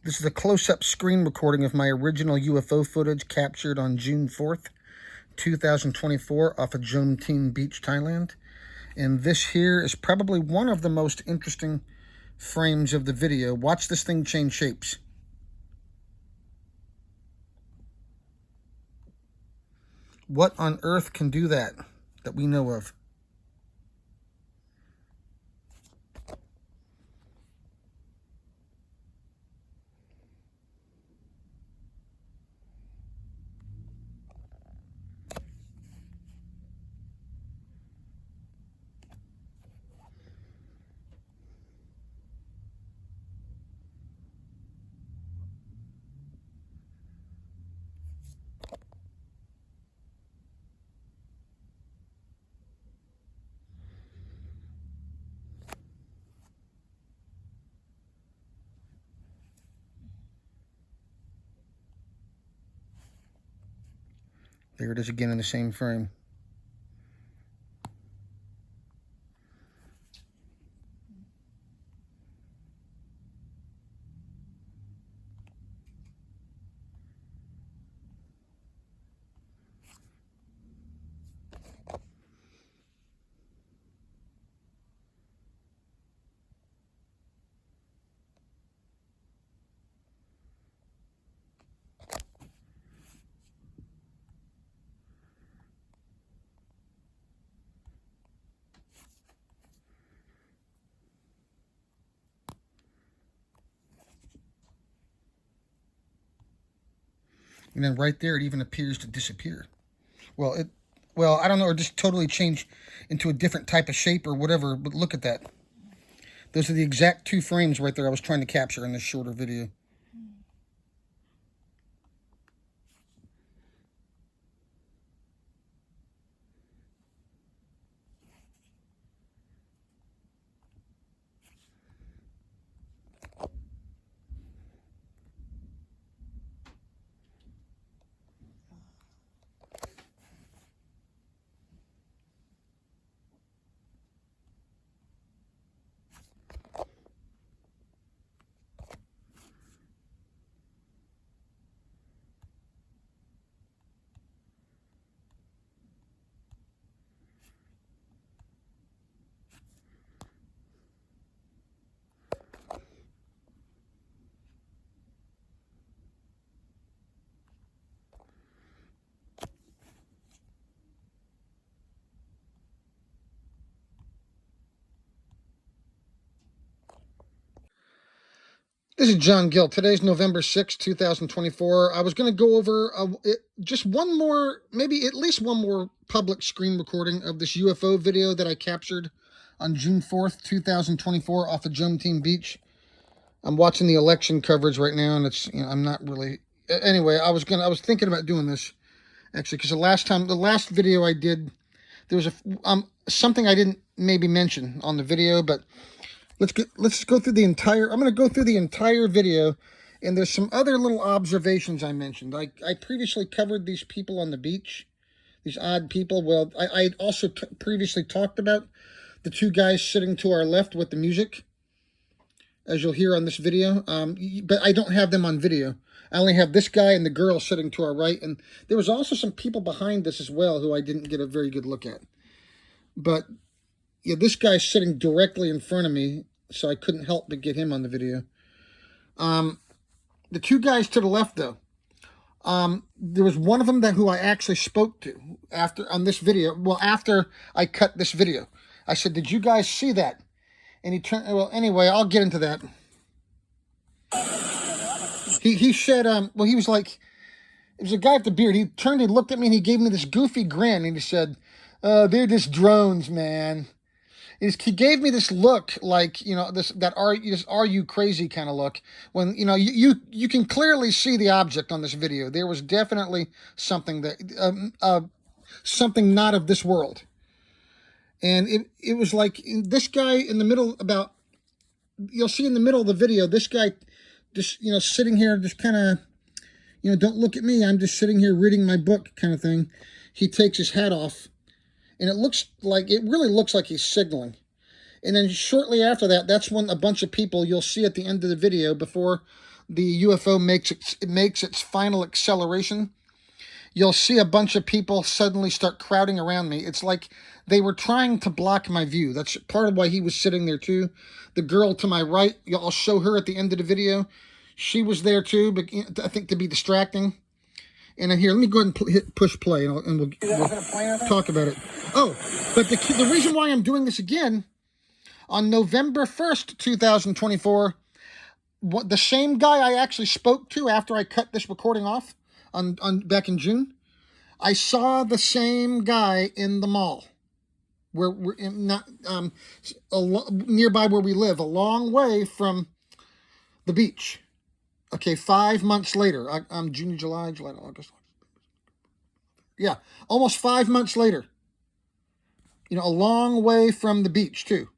This is a close-up screen recording of my original UFO footage captured on June 4th, 2024 off of Jomtien Beach, Thailand. And this here is probably one of the most interesting frames of the video. Watch this thing change shapes. What on earth can do that we know of? There it is again in the same frame. And then right there, it even appears to disappear. Well, I don't know, or just totally change into a different type of shape or whatever, but look at that. Those are the exact two frames right there I was trying to capture in this shorter video. This is John Gill. Today's November 6, 2024. I was going to go over just one more, maybe at least one more public screen recording of this UFO video that I captured on June 4th, 2024 off of Jomtien Beach. I'm watching the election coverage right now, and it's, I'm not really, anyway, I was thinking about doing this actually, because the last video I did, there was something I didn't maybe mention on the video, but let's go through the entire, I'm going to go through the entire video, and there's some other little observations I mentioned. I previously covered these people on the beach, these odd people. Well, I also previously talked about the two guys sitting to our left with the music, as you'll hear on this video, but I don't have them on video. I only have this guy and the girl sitting to our right, and there was also some people behind this as well who I didn't get a very good look at. But yeah, this guy's sitting directly in front of me, so I couldn't help but get him on the video. The two guys to the left, though, there was one of them who I actually spoke to on this video. Well, after I cut this video, I said, "Did you guys see that?" And he turned. Well, anyway, I'll get into that. He said, well, he was like, it was a guy with the beard. He turned, he looked at me, and he gave me this goofy grin, and he said, "They're just drones, man." He gave me this look like, are you crazy kind of look, when, you can clearly see the object on this video. There was definitely something something not of this world. And it was like this guy in the middle, you'll see in the middle of the video, this guy just, sitting here, just kind of, don't look at me, I'm just sitting here reading my book kind of thing. He takes his hat off, and it really looks like he's signaling. And then shortly after that, that's when a bunch of people you'll see at the end of the video, before the UFO makes its final acceleration, you'll see a bunch of people suddenly start crowding around me. It's like they were trying to block my view. That's part of why he was sitting there too. The girl to my right, I'll show her at the end of the video. She was there too, but I think to be distracting. And here, let me go ahead and hit push play, and we'll talk about it. Oh, but the reason why I'm doing this again, on November 1st, 2024, the same guy I actually spoke to after I cut this recording off on back in June, I saw the same guy in the mall where we're in, not nearby where we live, a long way from the beach. Okay, 5 months later, June, July, August. Yeah, almost 5 months later. You know, a long way from the beach too.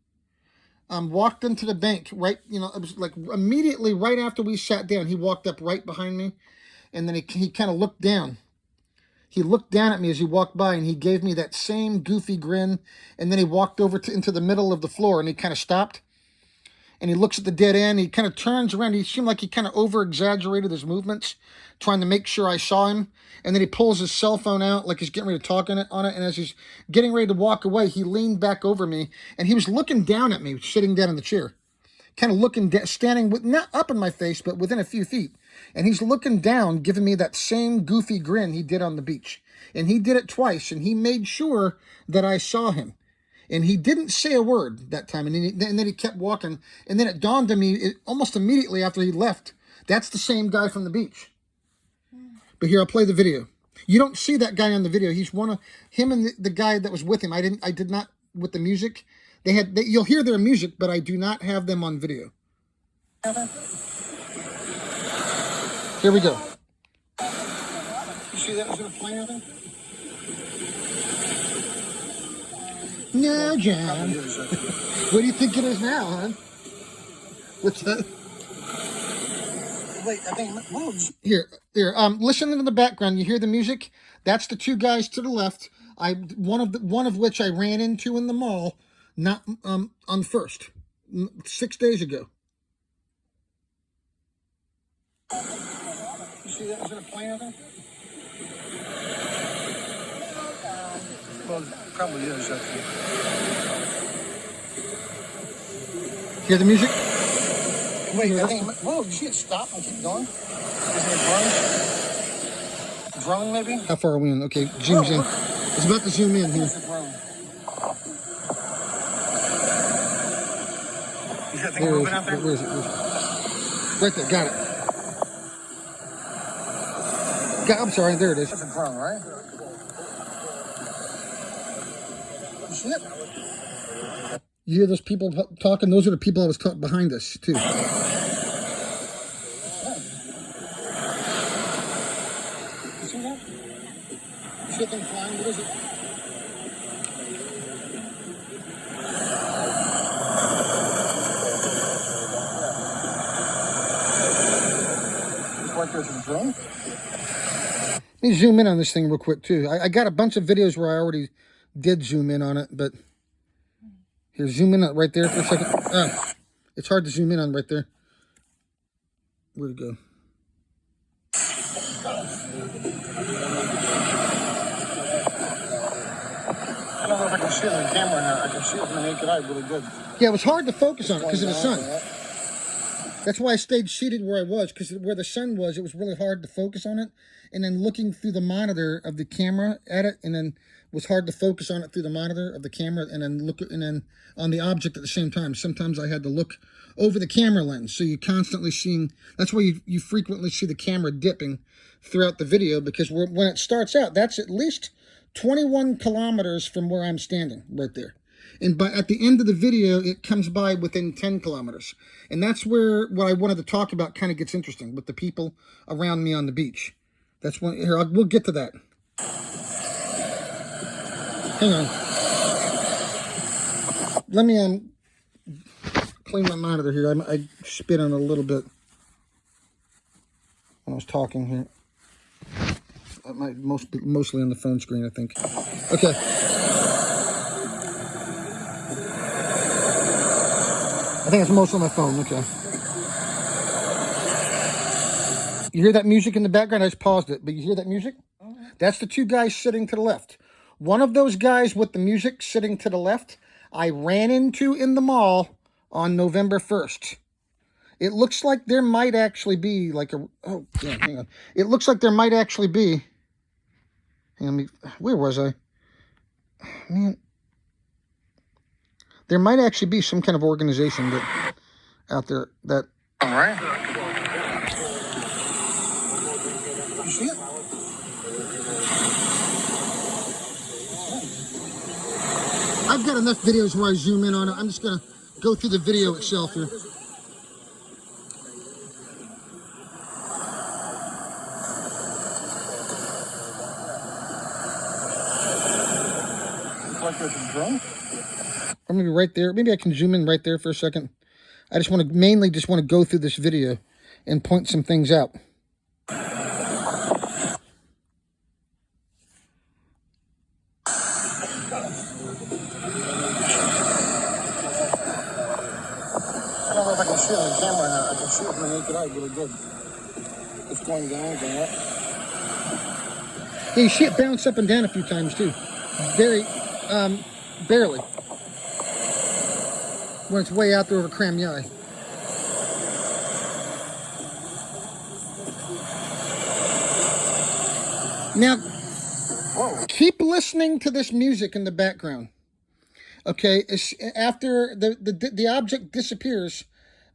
Walked into the bank, right, you know, it was like immediately right after we sat down, he walked up right behind me, and then he kind of looked down. He looked down at me as he walked by, and he gave me that same goofy grin, and then he walked over into the middle of the floor, and he kind of stopped, and he looks at the dead end, he kind of turns around, he seemed like he kind of over-exaggerated his movements, trying to make sure I saw him, and then he pulls his cell phone out like he's getting ready to talk on it, and as he's getting ready to walk away, he leaned back over me, and he was looking down at me, sitting down in the chair, kind of looking down, standing, not up in my face, but within a few feet, and he's looking down, giving me that same goofy grin he did on the beach, and he did it twice, and he made sure that I saw him. And he didn't say a word that time, and then he kept walking, and then it dawned on me almost immediately after he left, that's the same guy from the beach. But here, I'll play the video. You don't see that guy on the video. He's one of him and the guy that was with him. I did not with the music. You'll hear their music, but I do not have them on video. Here we go. You see that? Is it a plane over there? No, John. What do you think it is now, huh? What's that? Wait, I think it moves. Here. Listen to the background. You hear the music? That's the two guys to the left. One of which I ran into in the mall, not on first, 6 days ago. You see that? Is it a plane over there? Well, probably is, actually. Hear the music? Wait, I think, whoa, did you see it stop and keep going? Is it a drone? Drone, maybe? How far are we in? Okay, zooms in. It's about to zoom in here. Is that thing moving out there? Where is it? Right there, got it. I'm sorry, there it is. That's a drone, right? You hear those people talking? Those are the people I was talking behind us, too. You see that? You see that thing flying? What is it? It's like there's a drone. Let me zoom in on this thing real quick, too. I got a bunch of videos where I already did zoom in on it, but here, zoom in right there for a second. It's hard to zoom in on right there. Where'd it go? I don't know if I can see it on the camera or not. I can see it with my naked eye really good. Yeah, it was hard to focus on it because of the sun. That's why I stayed seated where I was, because where the sun was, it was really hard to focus on it. And then looking through the monitor of the camera at it, and then was hard to focus on it through the monitor of the camera, and then on the object at the same time. Sometimes I had to look over the camera lens, so you're constantly seeing. That's why you frequently see the camera dipping throughout the video, because when it starts out, that's at least 21 kilometers from where I'm standing, right there. And at the end of the video, it comes by within 10 kilometers. And that's where what I wanted to talk about kind of gets interesting, with the people around me on the beach. That's when, here, we'll get to that. Hang on. Let me clean my monitor here. I spit on it a little bit when I was talking here. Mostly on the phone screen, I think. Okay. I think it's mostly on my phone. Okay. You hear that music in the background? I just paused it, but you hear that music? That's the two guys sitting to the left. One of those guys with the music sitting to the left, I ran into in the mall on November 1st. It looks like there might actually be like a... Oh, yeah, hang on. It looks like there might actually be... Hang on, where was I? Man. There might actually be some kind of organization that out there that... All right. You see it? I've got enough videos where I zoom in on it. I'm just going to go through the video itself here. Like there's a drone? Or maybe right there. Maybe I can zoom in right there for a second. I just want to mainly go through this video and point some things out. I don't know if I can see it on the camera or not. I can see it with my naked eye really good. It's going down, going up. Yeah, you see it bounce up and down a few times too. Very, barely. When it's way out there over Cramyai. Now, keep listening to this music in the background. Okay, after the object disappears.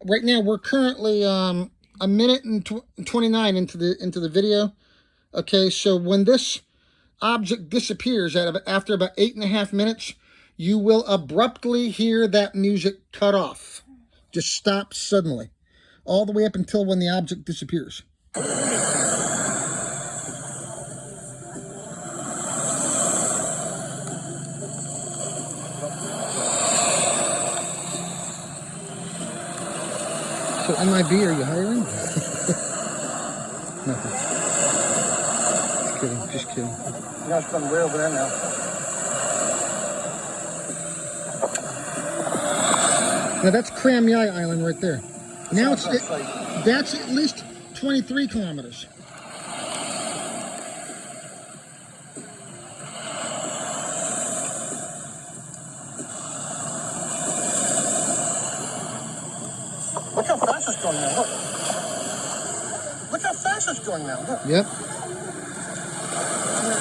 Right now, we're currently a minute and 29 into the video. Okay, so when this object disappears after about 8.5 minutes, you will abruptly hear that music cut off. Just stop suddenly, all the way up until when the object disappears. So MIB, are you hiring? Nothing. Just kidding, just kidding. You know, it's going way over there now. Now that's Cramyai Island right there. Now that's at least 23 kilometers. Look how fast it's going now, look. Look how fast it's going now, look. Yep.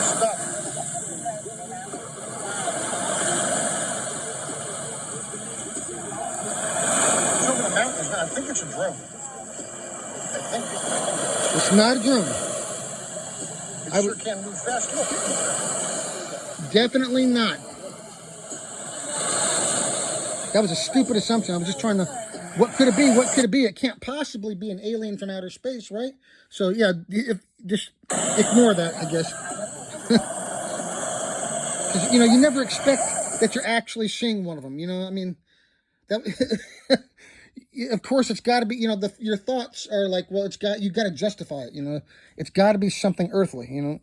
Stop. It's over the mountains now. I think it's a drone. It's not a drone. It sure can move fast, look. Definitely not. That was a stupid assumption. I was just trying to... What could it be? What could it be? It can't possibly be an alien from outer space, right? So, yeah, just ignore that, I guess. Because, you know, you never expect that you're actually seeing one of them, you know? I mean, that, of course, it's got to be, you know, your thoughts are like, well, you got to justify it, you know? It's got to be something earthly, you know?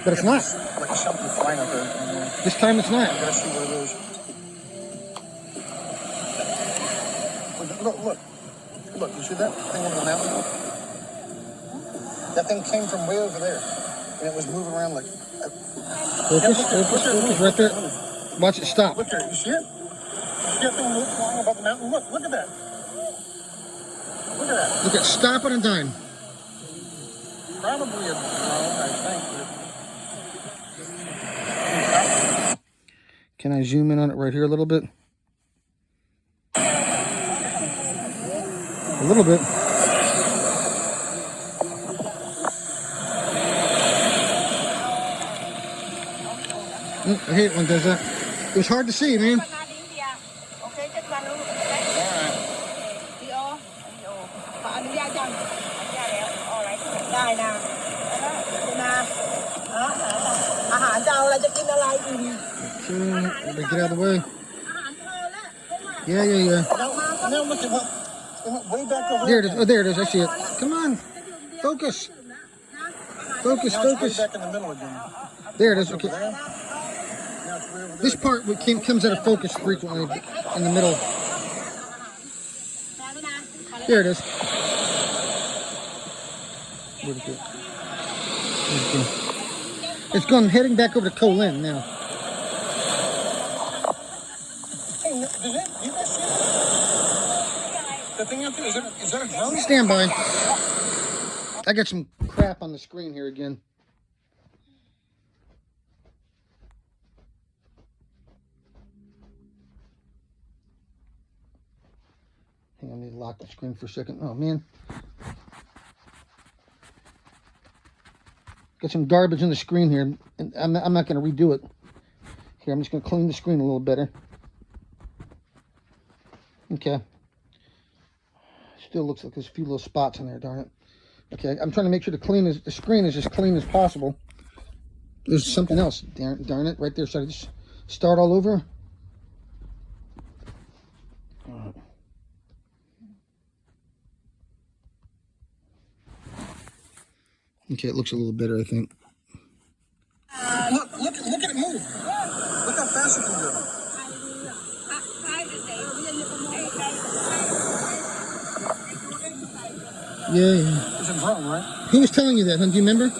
But it's not. Like something flying up there. You know? This time it's not. I got to see what it is. Look, you see that thing over the mountain? That thing came from way over there, and it was moving around like... Focus, right there. Watch it stop. Look there, you see it? You see that thing flying above the mountain? Look at that. Look at that. Look at stopping and dying. Probably a drone, I think. Can I zoom in on it right here a little bit? A little bit. I hate it when it does that. It was hard to see, man. Okay, get out of the way. Yeah. Now look at what. Way back over there it is. Oh, there it is. I see it. Come on. Focus. Focus. Back in the middle again. There it is. Okay. This part comes out of focus frequently in the middle. There it is. Where'd it go? It's going heading back over to Koh Lin now. Hey, you guys see the thing up there? Is that a drone? Stand by. I got some crap on the screen here again. Hang on, I need to lock the screen for a second. Oh, man. Got some garbage in the screen here, and I'm not going to redo it. Here, I'm just going to clean the screen a little better. Okay. Still looks like there's a few little spots in there, darn it. Okay, I'm trying to make sure the screen is as clean as possible. There's something else, darn it, right there. Should I just start all over? Okay, it looks a little better, I think. Look at it move. Look how fast it can go. Yeah. It's a drone, right? Who was telling you that, huh? Do you remember?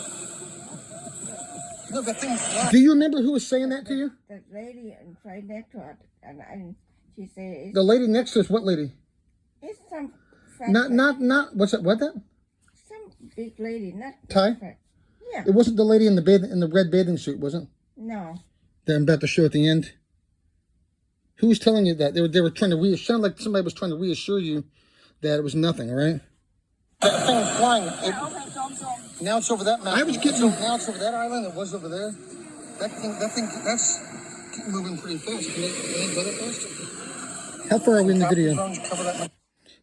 No, that thing's flying. Do you remember who was saying that to you? The lady right next to her, and she said, The lady next to us, what lady? it's some Not, what's that, what that? some big lady, not Thai? fat. Yeah. It wasn't the lady in the red bathing suit, was it? No. That I'm about to show at the end. Who was telling you that? They were trying to sound like somebody was trying to reassure you that it was nothing, right? That thing was flying. Now it's over that mountain. I was getting. Now it's over that island. It was over there. That thing, that's moving pretty fast. Can they go that fast? How far are we in the video? Drones cover that much.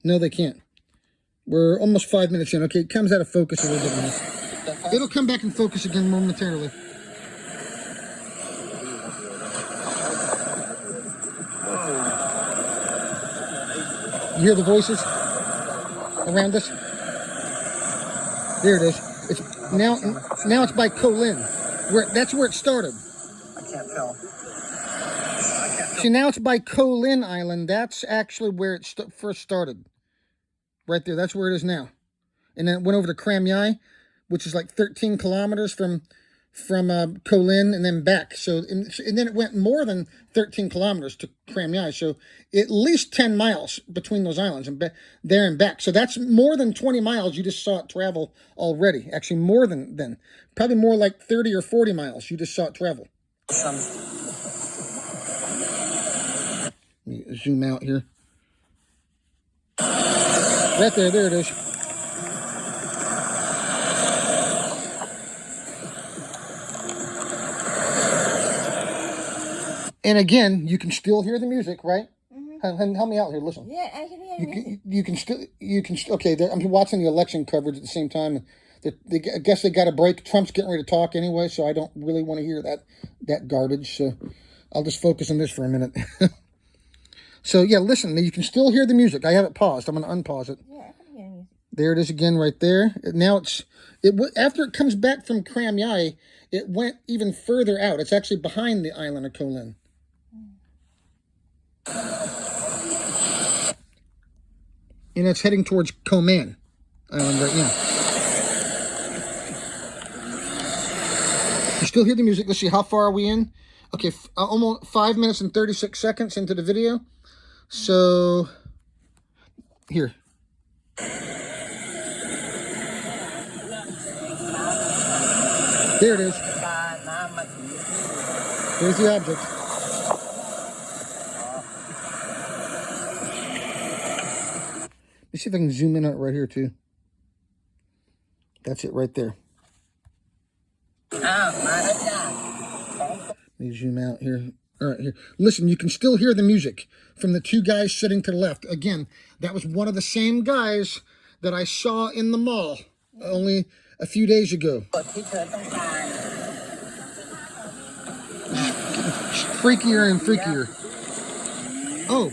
No, they can't. We're almost 5 minutes in. Okay, it comes out of focus a little bit on this. It'll come back in focus again momentarily. You hear the voices around us? There it is. It's now it's by Koh Lin. That's where it started. I can't tell. See, now it's by Koh Lin Island. That's actually where it first started. Right there. That's where it is now. And then it went over to Kram Yai, which is like 13 kilometers from Koh Lin, and then back. So and then it went more than 13 kilometers to Kram Yai. So at least 10 miles between those islands and there and back. So that's more than 20 miles you just saw it travel already. Actually, more than probably more like 30 or 40 miles you just saw it travel. Let me zoom out here. Right there it is. And again, you can still hear the music, right? Mm-hmm. Help me out here. Listen. Yeah, I can hear you. You can still. Okay, I'm watching the election coverage at the same time. I guess they got a break. Trump's getting ready to talk anyway, so I don't really want to hear that garbage. So I'll just focus on this for a minute. So yeah, listen. You can still hear the music. I have it paused. I'm going to unpause it. Yeah, I can hear you. There it is again, right there. Now after it comes back from Kram Yai, it went even further out. It's actually behind the island of Koh Lin. And it's heading towards Koh Man Island right now. You still hear the music. Let's see, how far are we in? Okay, almost 5 minutes and 36 seconds into the video. So, here. There it is. There's the object. Let's see if I can zoom in on it right here, too. That's it right there. Let me zoom out here. All right, here. Listen, you can still hear the music from the two guys sitting to the left. Again, that was one of the same guys that I saw in the mall only a few days ago. Freakier and freakier. Oh,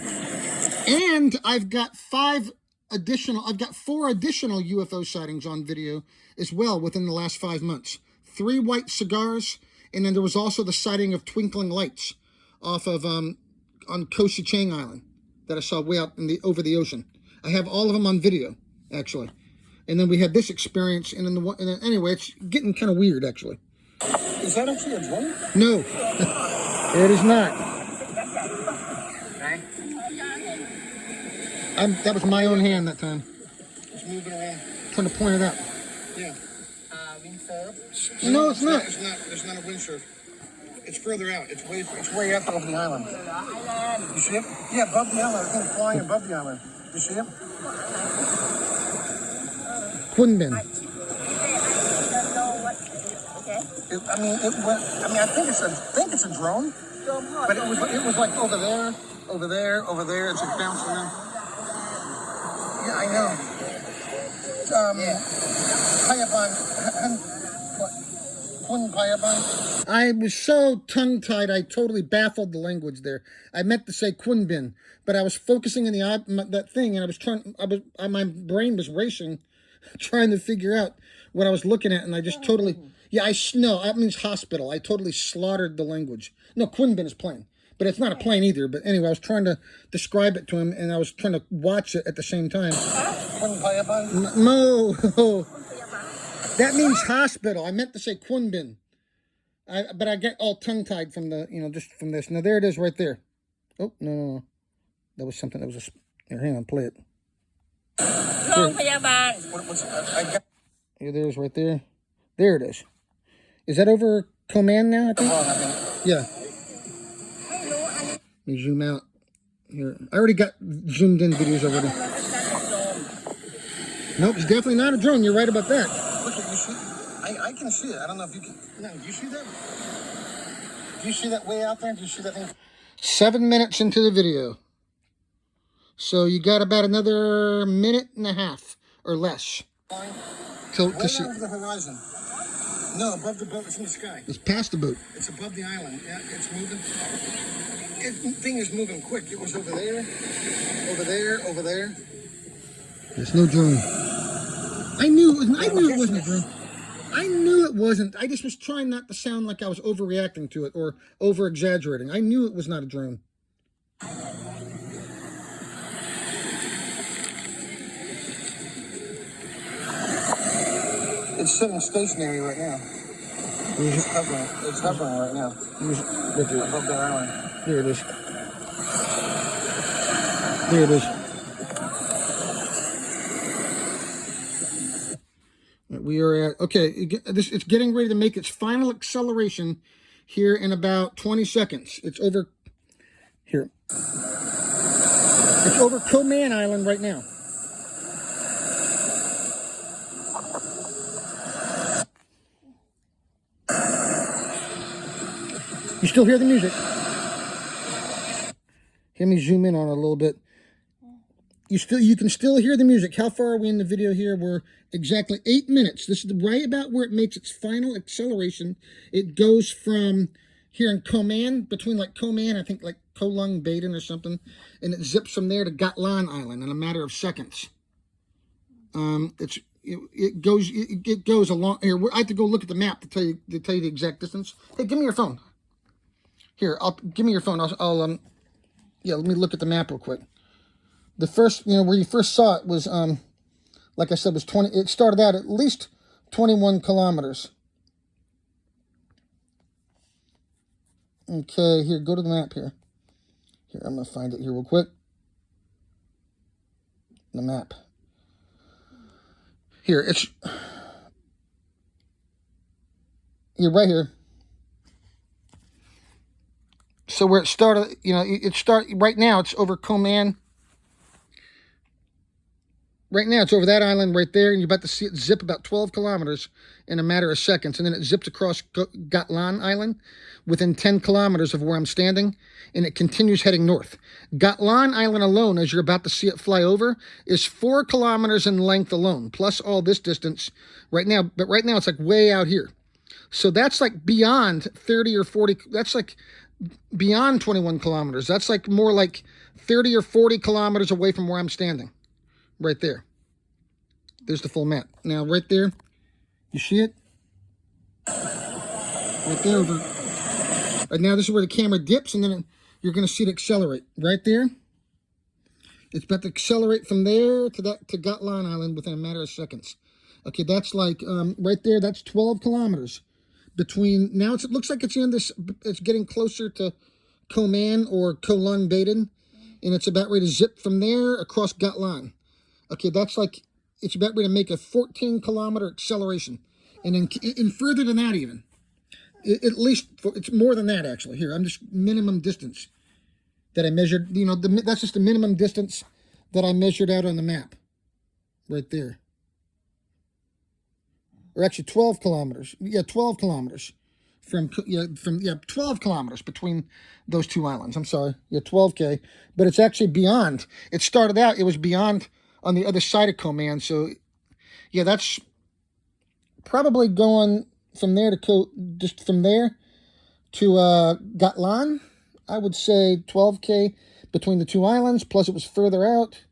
and I've got 4 additional UFO sightings on video as well within the last 5 months. 3 white cigars, and then there was also the sighting of twinkling lights off of on Koh Chang Island that I saw way out over the ocean. I have all of them on video, actually. And then we had this experience, and then anyway, it's getting kind of weird, actually. Is that actually a drone? No, it is not. That was my own hand that time. It's moving around. Trying to point it out. Yeah. Windsurf? No, it's not. It's not a windsurf. It's further out. It's way up over the island. You see it? Yeah, above the island. I think it's flying above the island. You see it? Couldn't been. I think it's a drone. But it was like over there. It's like bouncing around. Yeah, I know. I was so tongue-tied, I totally baffled the language there. I meant to say Kunbin, but I was focusing on that thing, and my brain was racing, trying to figure out what I was looking at, and I just totally, no, that means hospital. I totally slaughtered the language. No, Kunbin is plane, but it's not a plane either. But anyway, I was trying to describe it to him, and I was trying to watch it at the same time. No, that means hospital. I meant to say Kunbin. But I get all tongue-tied from just from this. Now, there it is right there. Oh, no. That was something that was here, hang on, play it. Here, there's right there. There it is. Is that over Command now, I think? Yeah. Let me zoom out. Here. I already got zoomed in videos already. Nope, it's definitely not a drone. You're right about that. Look, you see? I can see it. I don't know if you can. No, do you see that? Do you see that way out there? Do you see that thing? 7 minutes into the video. So you got about another minute and a half or less to see. Over the horizon. No, above the boat. It's in the sky. It's past the boat. It's above the island. Yeah, it's moving. The thing is moving quick. It was over there, over there. There's no drone. I knew it wasn't a drone. I knew it wasn't. I just was trying not to sound like I was overreacting to it or over-exaggerating. I knew it was not a drone. It's sitting stationary right now. It's hovering. It's hovering right now. Above that island. There it is. There it is. We are at, okay, it's getting ready to make its final acceleration here in about 20 seconds. It's over here. It's over Coman Island right now. You still hear the music? Let me zoom in on it a little bit. You can still hear the music. How far are we in the video here? We're exactly 8 minutes. This is right about where it makes its final acceleration. It goes from here in Coman, between like Coman, I think like Kolung Baden or something, and it zips from there to Gatlan Island in a matter of seconds. It goes along here. I have to go look at the map to tell you the exact distance. Hey, give me your phone. Here, give me your phone. Yeah, let me look at the map real quick. The first, where you first saw it was, like I said, was 20. It started out at least 21 kilometers. Okay, here, go to the map here. Here, I'm going to find it here real quick. The map. Here, it's here, right here. So where it started, right now it's over Coman. Right now it's over that island right there, and you're about to see it zip about 12 kilometers in a matter of seconds, and then it zips across Gatlan Island within 10 kilometers of where I'm standing, and it continues heading north. Gatlan Island alone, as you're about to see it fly over, is 4 kilometers in length alone, plus all this distance right now. But right now it's like way out here. So that's like beyond 30 or 40, that's like beyond 21 kilometers. That's like more like 30 or 40 kilometers away from where I'm standing. Right there. There's the full map. Now, right there, you see it? Right there. Over. Right now, this is where the camera dips, and then you're going to see it accelerate. Right there. It's about to accelerate from there to Gatlan Island within a matter of seconds. Okay, that's like right there. That's 12 kilometers between. Now it looks like it's in this. It's getting closer to Koman or Kolung Baden, and it's about ready to zip from there across Gatlan. Okay, that's like it's about ready to make a 14-kilometer acceleration, and then further than that even. At least it's more than that actually. Here, I'm just minimum distance that I measured. You know, that's just the minimum distance that I measured out on the map, right there. Or actually 12 kilometers. Yeah, 12 kilometers from 12 kilometers between those two islands. I'm sorry. Yeah, 12K. But it's actually beyond. It started out, it was beyond on the other side of Koman. So, yeah, that's probably going from there to just from there to Gatlan. I would say 12K between the two islands. Plus, it was further out.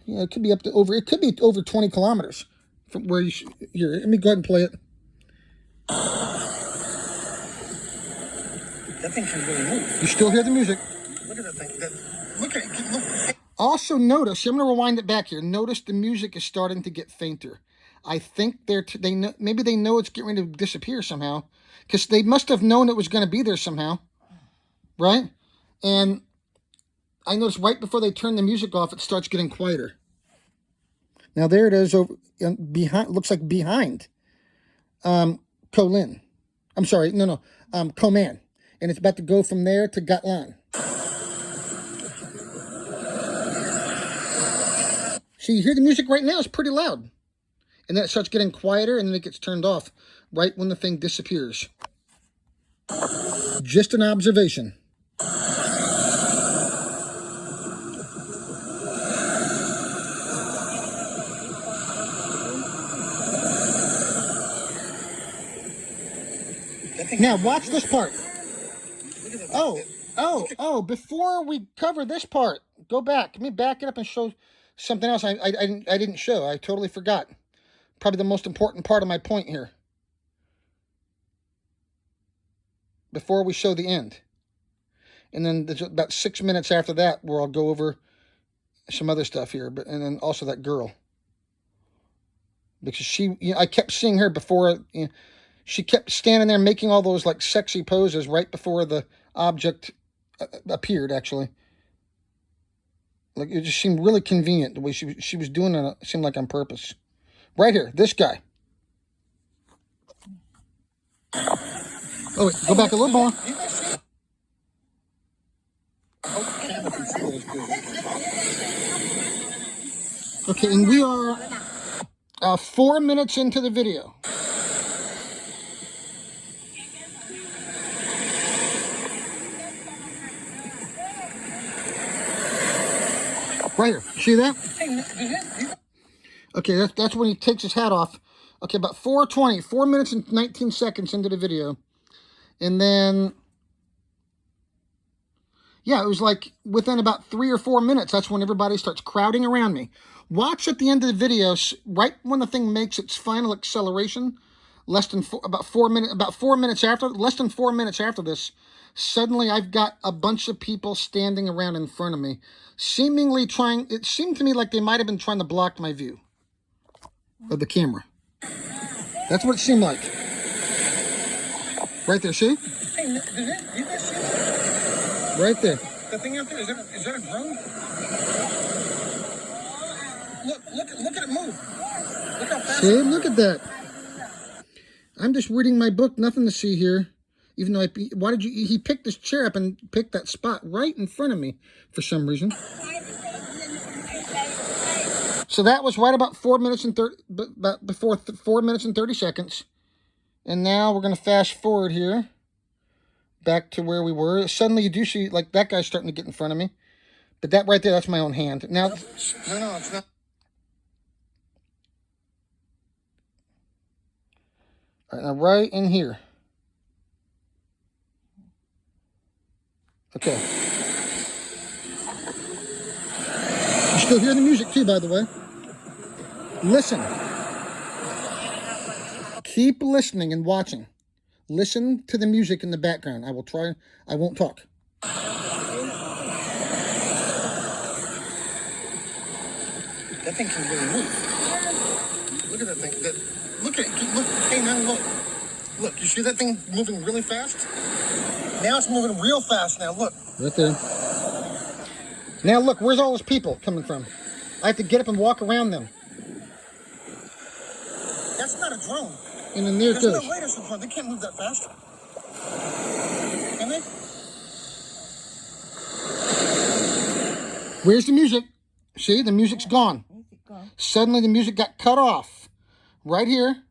Yeah, it could be up to over. It could be over 20 kilometers from where you should. Here, let me go ahead and play it. That thing can really move. You still hear the music. Look at that thing. Look at it. Look. Also notice, I'm going to rewind it back here. Notice the music is starting to get fainter. I think maybe they know it's getting ready to disappear somehow, because they must have known it was going to be there somehow, right? And I noticed right before they turn the music off, it starts getting quieter. Now there it is over behind. Looks like behind Kolin. I'm sorry, no, Koman, and it's about to go from there to Gatlan. See, you hear the music right now. It's pretty loud. And then it starts getting quieter, and then it gets turned off right when the thing disappears. Just an observation. Now, watch this part. Oh, before we cover this part, go back. Let me back it up and show something else I didn't show. I totally forgot. Probably the most important part of my point here. Before we show the end. And then there's about 6 minutes after that where I'll go over some other stuff here. And then also that girl. Because I kept seeing her before. She kept standing there making all those like sexy poses right before the object appeared, actually. Like, it just seemed really convenient the way she was doing it. It seemed like on purpose. Right here, this guy. Oh, wait, go back a little more. Okay, and we are 4 minutes into the video. Right here, see that? Okay, that's when he takes his hat off. Okay, about 4:20, 4 minutes and 19 seconds into the video. And then, yeah, it was like within about 3 or 4 minutes, that's when everybody starts crowding around me. Watch at the end of the video, right when the thing makes its final acceleration, less than about 4 minutes after, less than 4 minutes after this, suddenly I've got a bunch of people standing around in front of me, seemingly it seemed to me like they might have been trying to block my view of the camera. That's what it seemed like. Right there, see? Hey, you guys see that? Right there. The thing out there, is that a drone? Look at it move. Look how fast. See, look at that. I'm just reading my book, nothing to see here. Even though he picked this chair up and picked that spot right in front of me for some reason. So that was right about 4 minutes and 30, before 4 minutes and 30 seconds. And now we're going to fast forward here. Back to where we were. Suddenly you do see, like, that guy's starting to get in front of me. But that right there, that's my own hand. Now, No, it's not. All right, now right in here. Okay. You still hear the music too, by the way. Listen. Keep listening and watching. Listen to the music in the background. I won't talk. That thing can really move. Look at that thing. Look at it. Look. Hey, now look. Look, you see that thing moving really fast? Now it's moving real fast now. Look. Right there. Now look, where's all those people coming from? I have to get up and walk around them. That's not a drone. And then there it There's goes. no way that's a drone. They can't move that fast. Can they? Where's the music? See, the music's gone. Music gone. Suddenly the music got cut off. Right here.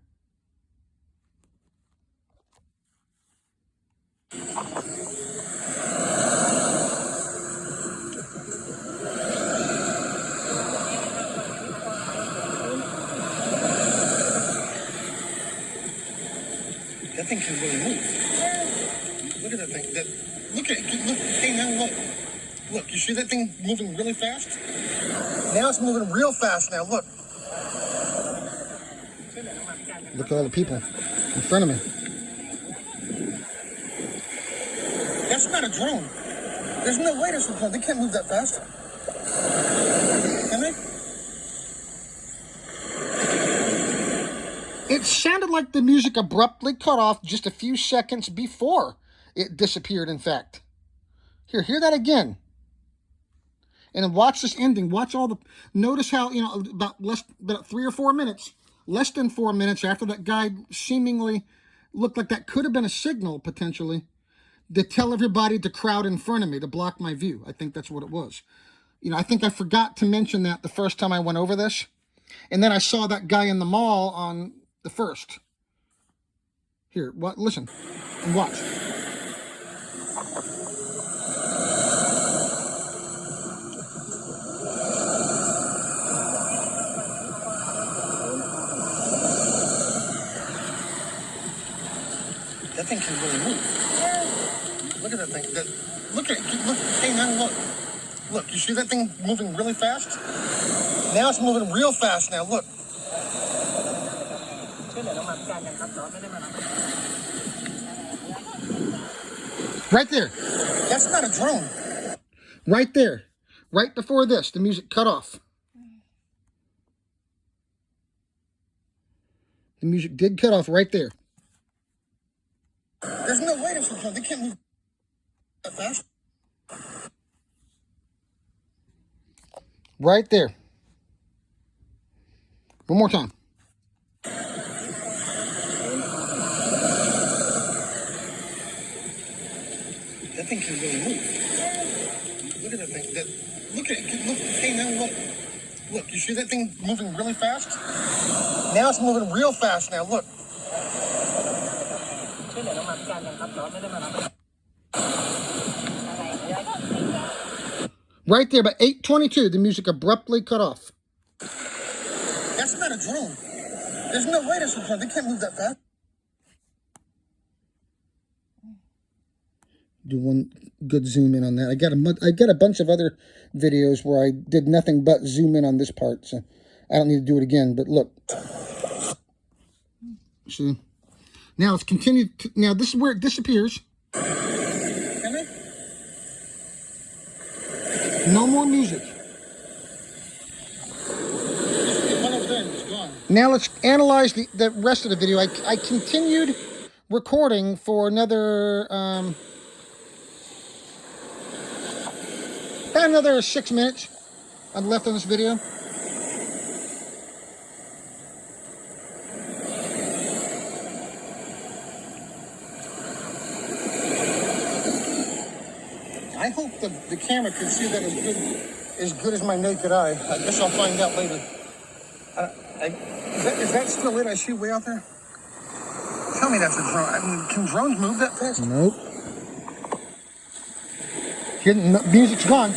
That thing can really move. Look at that thing. Look at it. Look. Hey, now look. Look, you see that thing moving really fast? Now it's moving real fast now. Look. Look at all the people in front of me. That's not a drone. There's no way that's a drone. They can't move that fast. Can they? It sounded like the music abruptly cut off just a few seconds before it disappeared, in fact. Here, hear that again. And then watch this ending. Watch all the... Notice how, about 3 or 4 minutes, less than 4 minutes after that guy seemingly looked like that could have been a signal, potentially, to tell everybody to crowd in front of me, to block my view. I think that's what it was. I think I forgot to mention that the first time I went over this. And then I saw that guy in the mall on the first. Here, listen and watch. That thing can really move. Look at that thing. Look at it. Look. Hey, now look. Look, you see that thing moving really fast? Now it's moving real fast now. Look. Right there. That's not a drone. Right there. Right before this, the music cut off. The music did cut off right there. There's no way that's a drone. They can't move that fast. Right there. One more time. That thing can really move. Look at that thing. Look at it. Look. Hey, now look. Look, you see that thing moving really fast? Now it's moving real fast now. Look. Right there, but 8:22, the music abruptly cut off. That's not a drone. There's no way that's a drone. They can't move that fast. Do one good zoom in on that. I got a bunch of other videos where I did nothing but zoom in on this part, so I don't need to do it again. But look, see, now it's continued. Now this is where it disappears. Can they? No more music. It went over there and it's gone. Now let's analyze the rest of the video. I continued recording for another about another 6 minutes I'm left on this video. I hope the camera can see that as good as my naked eye. I guess I'll find out later. Is that still it? I see way out there. Tell me that's a drone. I mean, can drones move that fast? Nope. Music's gone.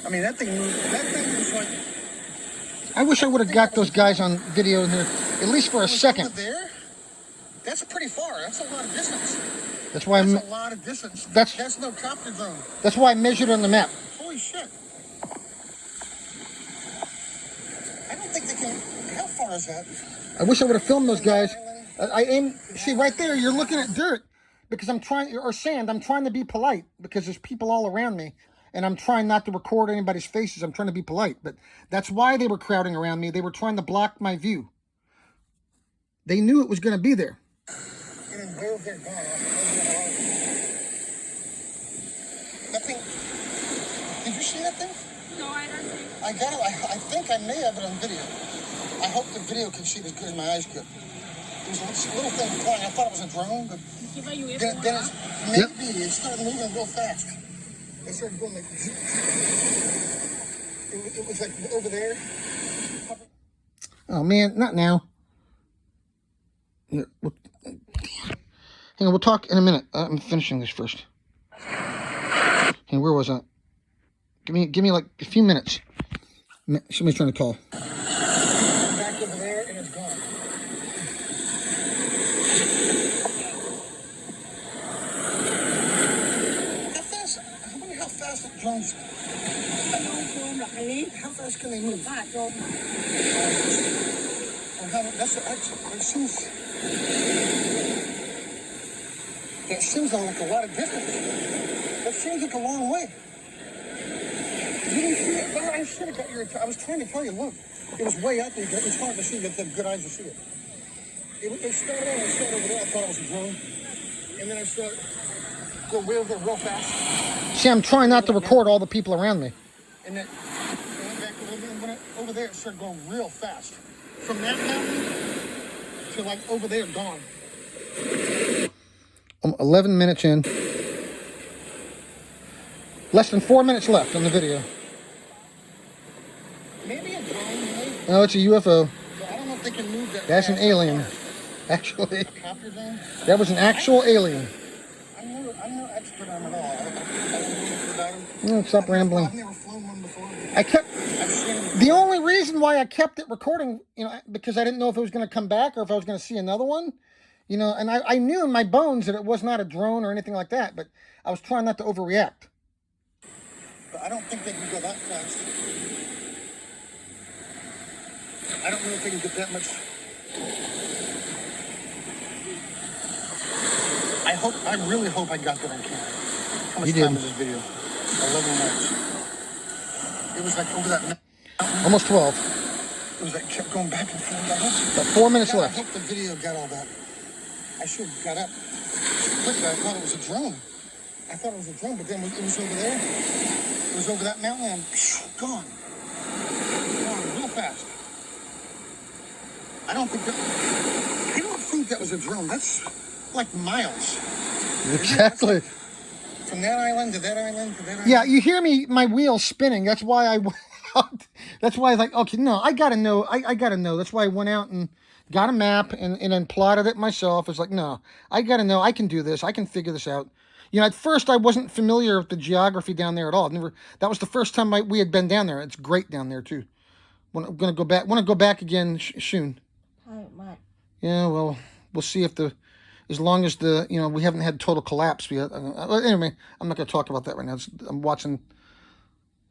I mean, that thing moved. That thing was like. I wish I would have got those guys on video in there, at least for a second. Over there? That's pretty far. That's a lot of distance. That's why That's a lot of distance. That's no copter drone. That's why I measured on the map. Holy shit. I don't think they can. How far is that? I wish I would have filmed those guys. I aim. See, right there, you're looking at dirt because I'm trying, or sand. I'm trying to be polite because there's people all around me, and I'm trying not to record anybody's faces. I'm trying to be polite, but that's why they were crowding around me. They were trying to block my view. They knew it was going to be there. And then where they're gone. That thing, did you see that thing? No, I don't see. I got it. I think I may have it on video. I hope the video can see it as good as my eyes could. It was a little thing flying. I thought it was a drone, but then it's, maybe it started moving real fast. It started going like, it was like over there. Oh man, not now. Yeah, hang on, we'll talk in a minute. I'm finishing this first. Hey, where was I? Give me like a few minutes. Somebody's trying to call. Back over there and it's gone. How fast? I wonder how fast the drones. How fast can they move? It seems like a lot of distance. That seems like a long way. You didn't see it? Well, I should have got your. I was trying to tell you, look. It was way out there. It was hard to see. You had good eyes to see it. It started out, over there. I thought it was a drone. And then I saw it go way over there real fast. See, I'm trying not to record all the people around me. And then it went back a little bit. And went over there, it started going real fast. From that mountain to like over there, gone. 11 minutes in. Less than 4 minutes left on the video. Maybe a drone, maybe. No, it's a UFO. I don't know if they can move that. That's an alien, actually. A copter drone? That was an actual alien. I'm no expert on it all. I don't know about them. Stop rambling. I've never flown one before. I've seen the only reason why I kept it recording, because I didn't know if it was going to come back or if I was going to see another one. And I knew in my bones that it was not a drone or anything like that, but I was trying not to overreact. But I don't think they can go that fast. I don't know if they can get that much. I really hope I got that on camera. How much time is this video? 11 minutes. It was like over that mountain. Almost 12. It was like kept going back and forth. About 4 minutes left. I hope the video got all that. I should have got up quickly. I thought it was a drone. But then it was over there. It was over that mountain and gone. Gone real fast. I don't think that was a drone. That's like miles. Exactly. From that island to that island to that island. Yeah, you hear me, my wheels spinning. That's why I that's why I was like, okay, no, I gotta know. I gotta know. That's why I went out and got a map and then plotted it myself. It's like, no, I gotta know. I can do this. I can figure this out. At first I wasn't familiar with the geography down there at all. That was the first time we had been down there. It's great down there too. I'm gonna go back. Want to go back again soon. Yeah, well, we'll see if as long as we haven't had total collapse yet. Anyway, I'm not gonna talk about that right now.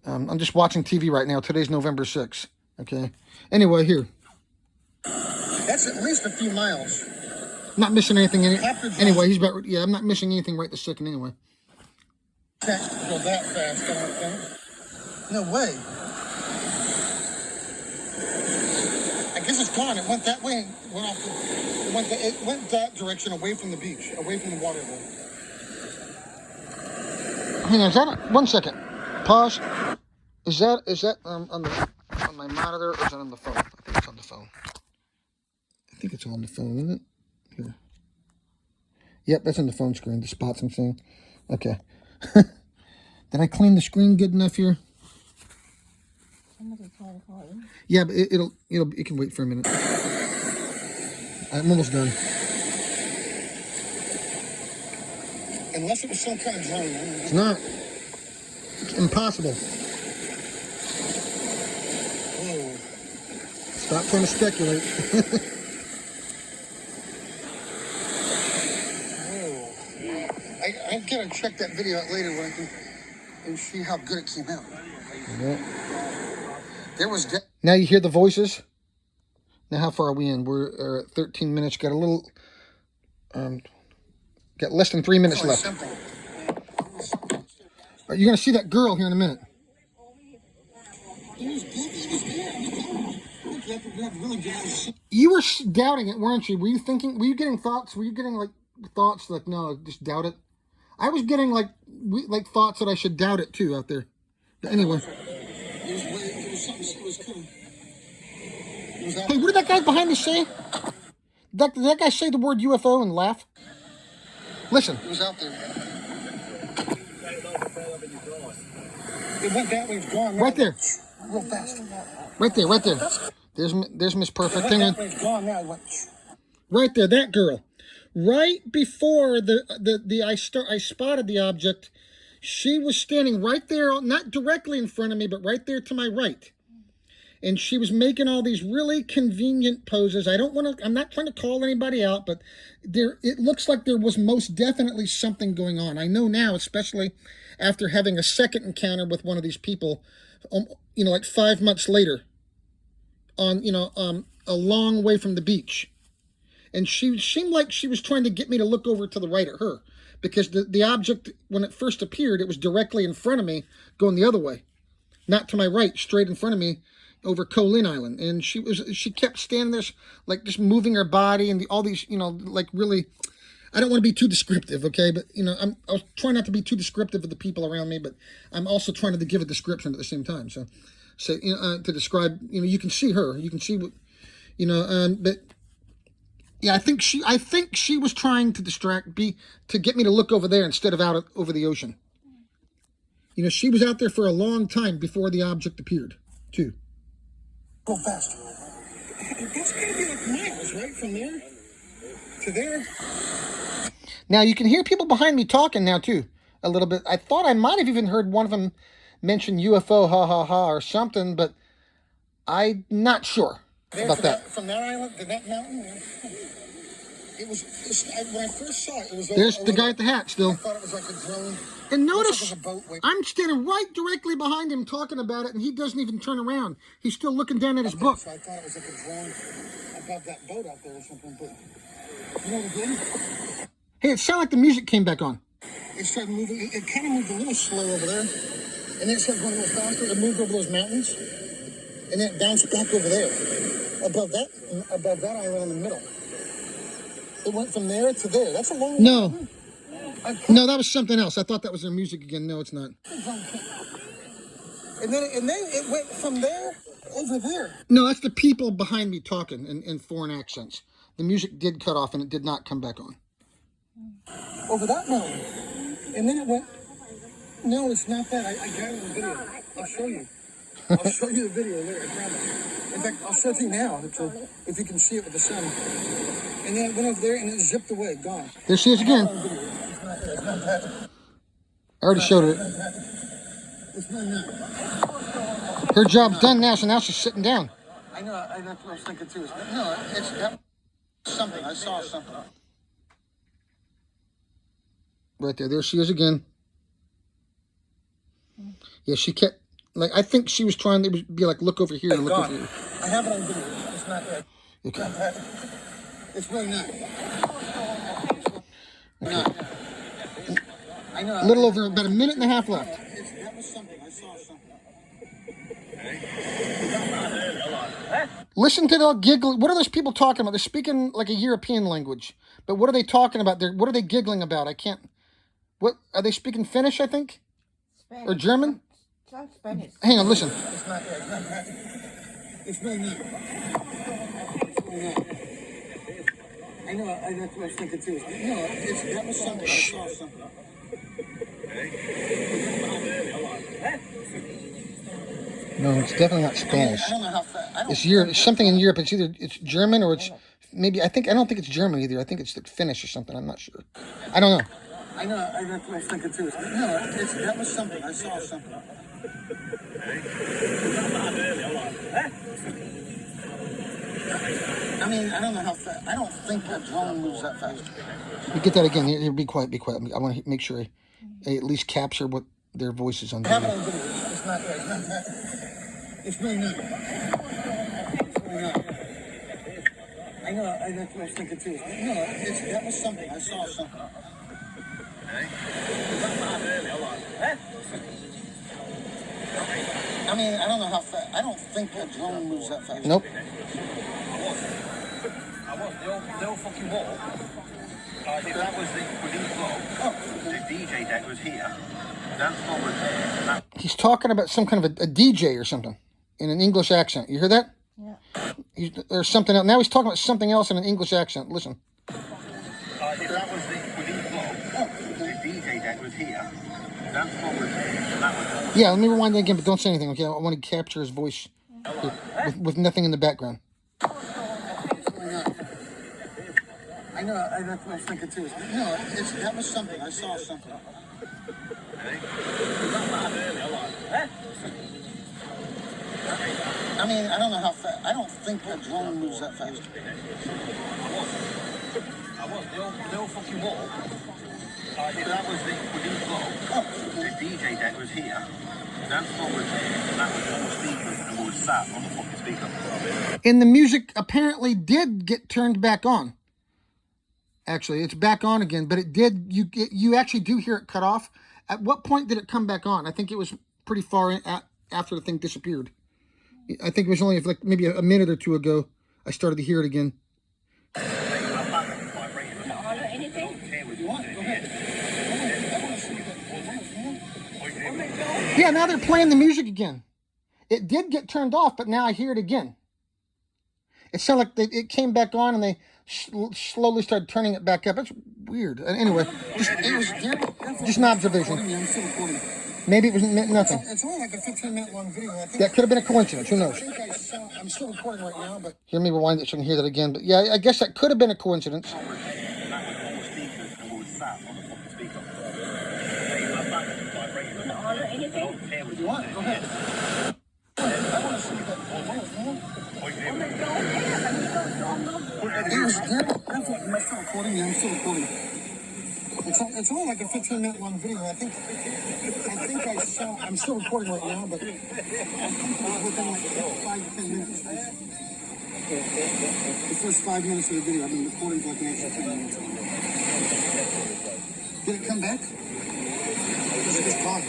I'm just watching TV right now. Today's November 6th. Okay. Anyway, here. That's at least a few miles. Not missing anything. Anyway, I'm not missing anything right this second anyway. Can't go that fast, I don't think. No way. I guess it's gone. It went that way and went off. It went that direction, away from the beach, away from the water. Hang on, is that 1 second? Pause. Is that on my monitor or is that on the phone? I think it's on the phone. I think it's on the phone, isn't it? Here. Yep, that's on the phone screen. The spots I'm seeing. Okay. Did I clean the screen good enough here? Yeah, but it can wait for a minute. I'm almost done. Unless it was some kind of drone. It's not. It's impossible. Whoa. Stop trying to speculate. I'm gonna check that video out later when I can and see how good it came out. Yeah. There was. Now you hear the voices. Now how far are we in? We're at 13 minutes. Got a little. Got less than 3 minutes left. Simple. You're going to see that girl here in a minute. It was good. It was good. Look, you have really good. You were doubting it, weren't you? Were you thinking, were you getting thoughts? Were you getting like thoughts like, no, just doubt it? I was getting like thoughts that I should doubt it too out there. But anyway. It was something. It was cool. Hey, what did that guy behind me say? Did that guy say the word UFO and laugh? Listen. It was out there. It went that way. It's gone. Right there. Real fast. Right there. Right there. There's Miss Perfect. Hang on. It's gone now. It went. Right there. That girl. Right before I spotted the object, she was standing right there, not directly in front of me, but right there to my right. And she was making all these really convenient poses. I'm not trying to call anybody out, but it looks like there was most definitely something going on. I know now, especially after having a second encounter with one of these people, like 5 months later, a long way from the beach. And she seemed like she was trying to get me to look over to the right at her, because the object, when it first appeared, it was directly in front of me, going the other way, not to my right, straight in front of me, over Colin Island. And she kept standing there, like just moving her body and all these, like really, I don't want to be too descriptive, okay? But I was trying not to be too descriptive of the people around me, but I'm also trying to give a description at the same time. So to describe, you can see her, you can see what, but. Yeah, I think she was trying to to get me to look over there instead of out over the ocean. She was out there for a long time before the object appeared, too. Go fast. That's gotta be like miles, right? From there to there. Now you can hear people behind me talking now too, a little bit. I thought I might have even heard one of them mention UFO, ha ha ha, or something, but I'm not sure about that. From that island to that mountain. When I first saw it, it was. There's the guy at the hat still. I thought it was like a drone. And notice, like a boat I'm standing right directly behind him talking about it, and he doesn't even turn around. He's still looking down at his book. So I thought it was like a drone above that boat out there or something. But you know what it did? Hey, it sounded like the music came back on. It started moving. It kind of moved a little slow over there, and then it started going a little faster. It moved over those mountains, and then it bounced back over there, above that island in the middle. It went from there to there. That's a long. No, that was something else. I thought that was their music again. No, it's not. And then it went from there over there. No, that's the people behind me talking in foreign accents. The music did cut off and it did not come back on. Over that mountain. And then it went. No, it's not that. I got it on video. I'll show you. I'll show you the video later. I promise. In fact, I'll show it to you now if you can see it with the sun. And then it went over there and it zipped away, gone. There she is again. I already showed her. It's really not. Her job's done now, so now she's sitting down. I know. That's what I was thinking too. No, it's something. I saw something. Right there. There she is again. Yeah, she kept, like, I think she was trying to be like, look over here and look over here. I have it on video. It's not there. Okay. It's really not. Okay. I know. A little over about a minute and a half left. That was something. I saw something. Listen to the giggle. What are those people talking about? They're speaking like a European language. But what are they talking about? What are they giggling about? I can't. What are they speaking? Finnish, I think, Spanish. or German. It's Spanish. Hang on, listen. It's not there. It's really not. It's really not. I know. That's what I was thinking too. No, that was something. I saw something. No, it's definitely not Spanish. I don't know how fast. It's Europe. It's something in Europe. It's either German or it's maybe. I don't think it's German either. I think it's like Finnish or something. I'm not sure. I don't know. I know. That's what I was thinking too. No, that was something. I saw something. I mean, I don't know how fast. I don't think a drone moves that fast. You get that again. Here, be quiet. Be quiet. I want to make sure I at least capture what their voices on I have it video. on video. It's not there. It's really not. It's really not. I know. That's what I was thinking too. No, that was something. I saw something. I mean, I don't know how fast. I don't think a drone moves that fast. Nope. The old fucking wall. If that was within the floor, the DJ deck was here. Dance floor was there. And that He's talking about some kind of a DJ or something in an English accent. You hear that? Yeah. Or something else. Now he's talking about something else in an English accent. Listen. if that was within the floor, the DJ deck was here. Dance floor was there. And that was Yeah, let me rewind that again, but don't say anything, okay? I want to capture his voice with nothing in the background. I know. That's what I was thinking too. No, that was something. I saw something. I mean, I don't know how fast. I don't think a drone moves that fast. the old fucking wall. If that was within the floor, the DJ deck was here. Dance floor was there. And that was all the speakers, and we were sat on the fucking speaker. And the music apparently did get turned back on. Actually, it's back on again, but it did. You actually do hear it cut off. At what point did it come back on? I think it was pretty far in, after the thing disappeared. I think it was only like maybe a minute or two ago I started to hear it again. Yeah, now they're playing the music again. It did get turned off, but now I hear it again. It sounded like it came back on and they slowly started turning it back up. It's weird. Anyway, just an observation. I'm still recording. Maybe it was nothing. It's only like a 15-minute long video. I think. That could have been a coincidence. Who knows? I think I'm still recording right now, but. Hear me rewind it so I can hear that again. But yeah, I guess that could have been a coincidence. You want? Go ahead. I want to see that. I'm still recording. Yeah, I'm still recording. It's only like a 15-minute long video. I think I'm still recording right now, but I think it was within like 5 to 10 minutes. The first 5 minutes of the video, I've been recording for like an extra 10 minutes. Did it come back? It just gone.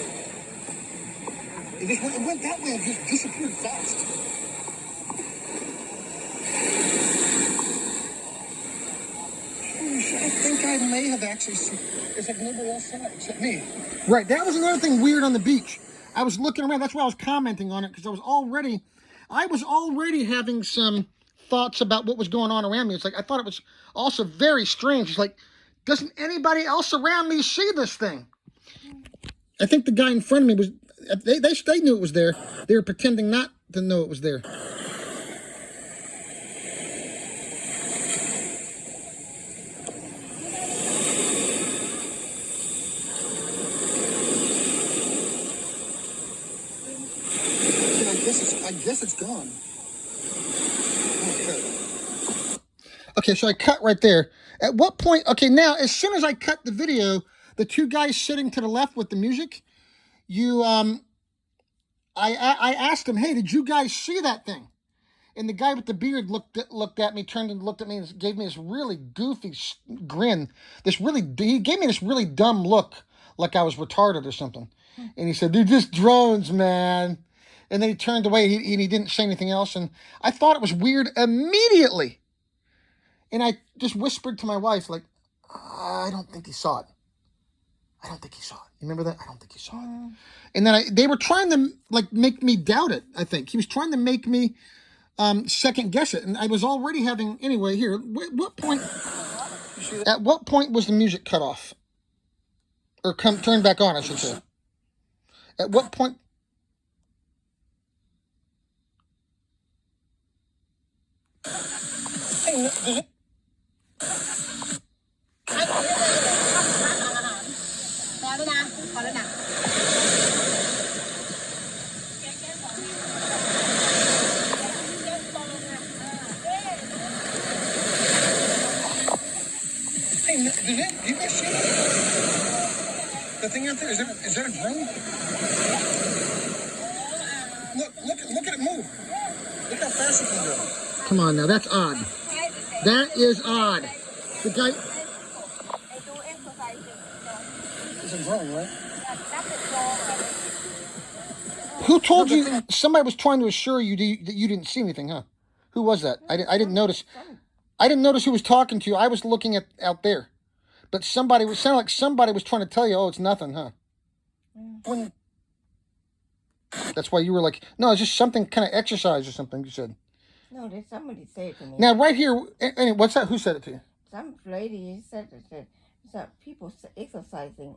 It went that way. It just disappeared fast. I think I may have actually seen. It's like nobody else saw it except me. Right, that was another thing weird on the beach. I was looking around. That's why I was commenting on it, because I was already having some thoughts about what was going on around me. It's like I thought it was also very strange. It's like, doesn't anybody else around me see this thing? I think the guy in front of me was. They knew it was there. They were pretending not to know it was there. I guess it's gone. Okay, so I cut right there. At what point? Okay, now as soon as I cut the video, the two guys sitting to the left with the music, I asked him, "Hey, did you guys see that thing?" And the guy with the beard looked at me, turned and looked at me, and gave me this really goofy grin. He gave me this really dumb look, like I was retarded or something. And he said, "They're just drones, man." And then he turned away. He didn't say anything else. And I thought it was weird immediately. And I just whispered to my wife, like, "I don't think he saw it. I don't think he saw it." You remember that? I don't think he saw it. And then they were trying to like make me doubt it. I think he was trying to make me second guess it. And I was already having anyway. Here, at what point was the music cut off or turned back on? I should say. At what point? Did you guys see that? The thing out there, is that a drone? Look at it move. Look how fast it can go. Come on now, that's odd. That is odd. The guy. It's a drone, right? Who told you? Somebody was trying to assure you that you didn't see anything, huh? Who was that? I didn't notice. I didn't notice who was talking to you. I was looking out there, but somebody was sounded like somebody was trying to tell you, "Oh, it's nothing, huh?" That's why you were like, "No, it's just something kind of exercise or something." You said. No, there's somebody said to me. Now, right here, and what's that? Who said it to you? Some lady said people exercising.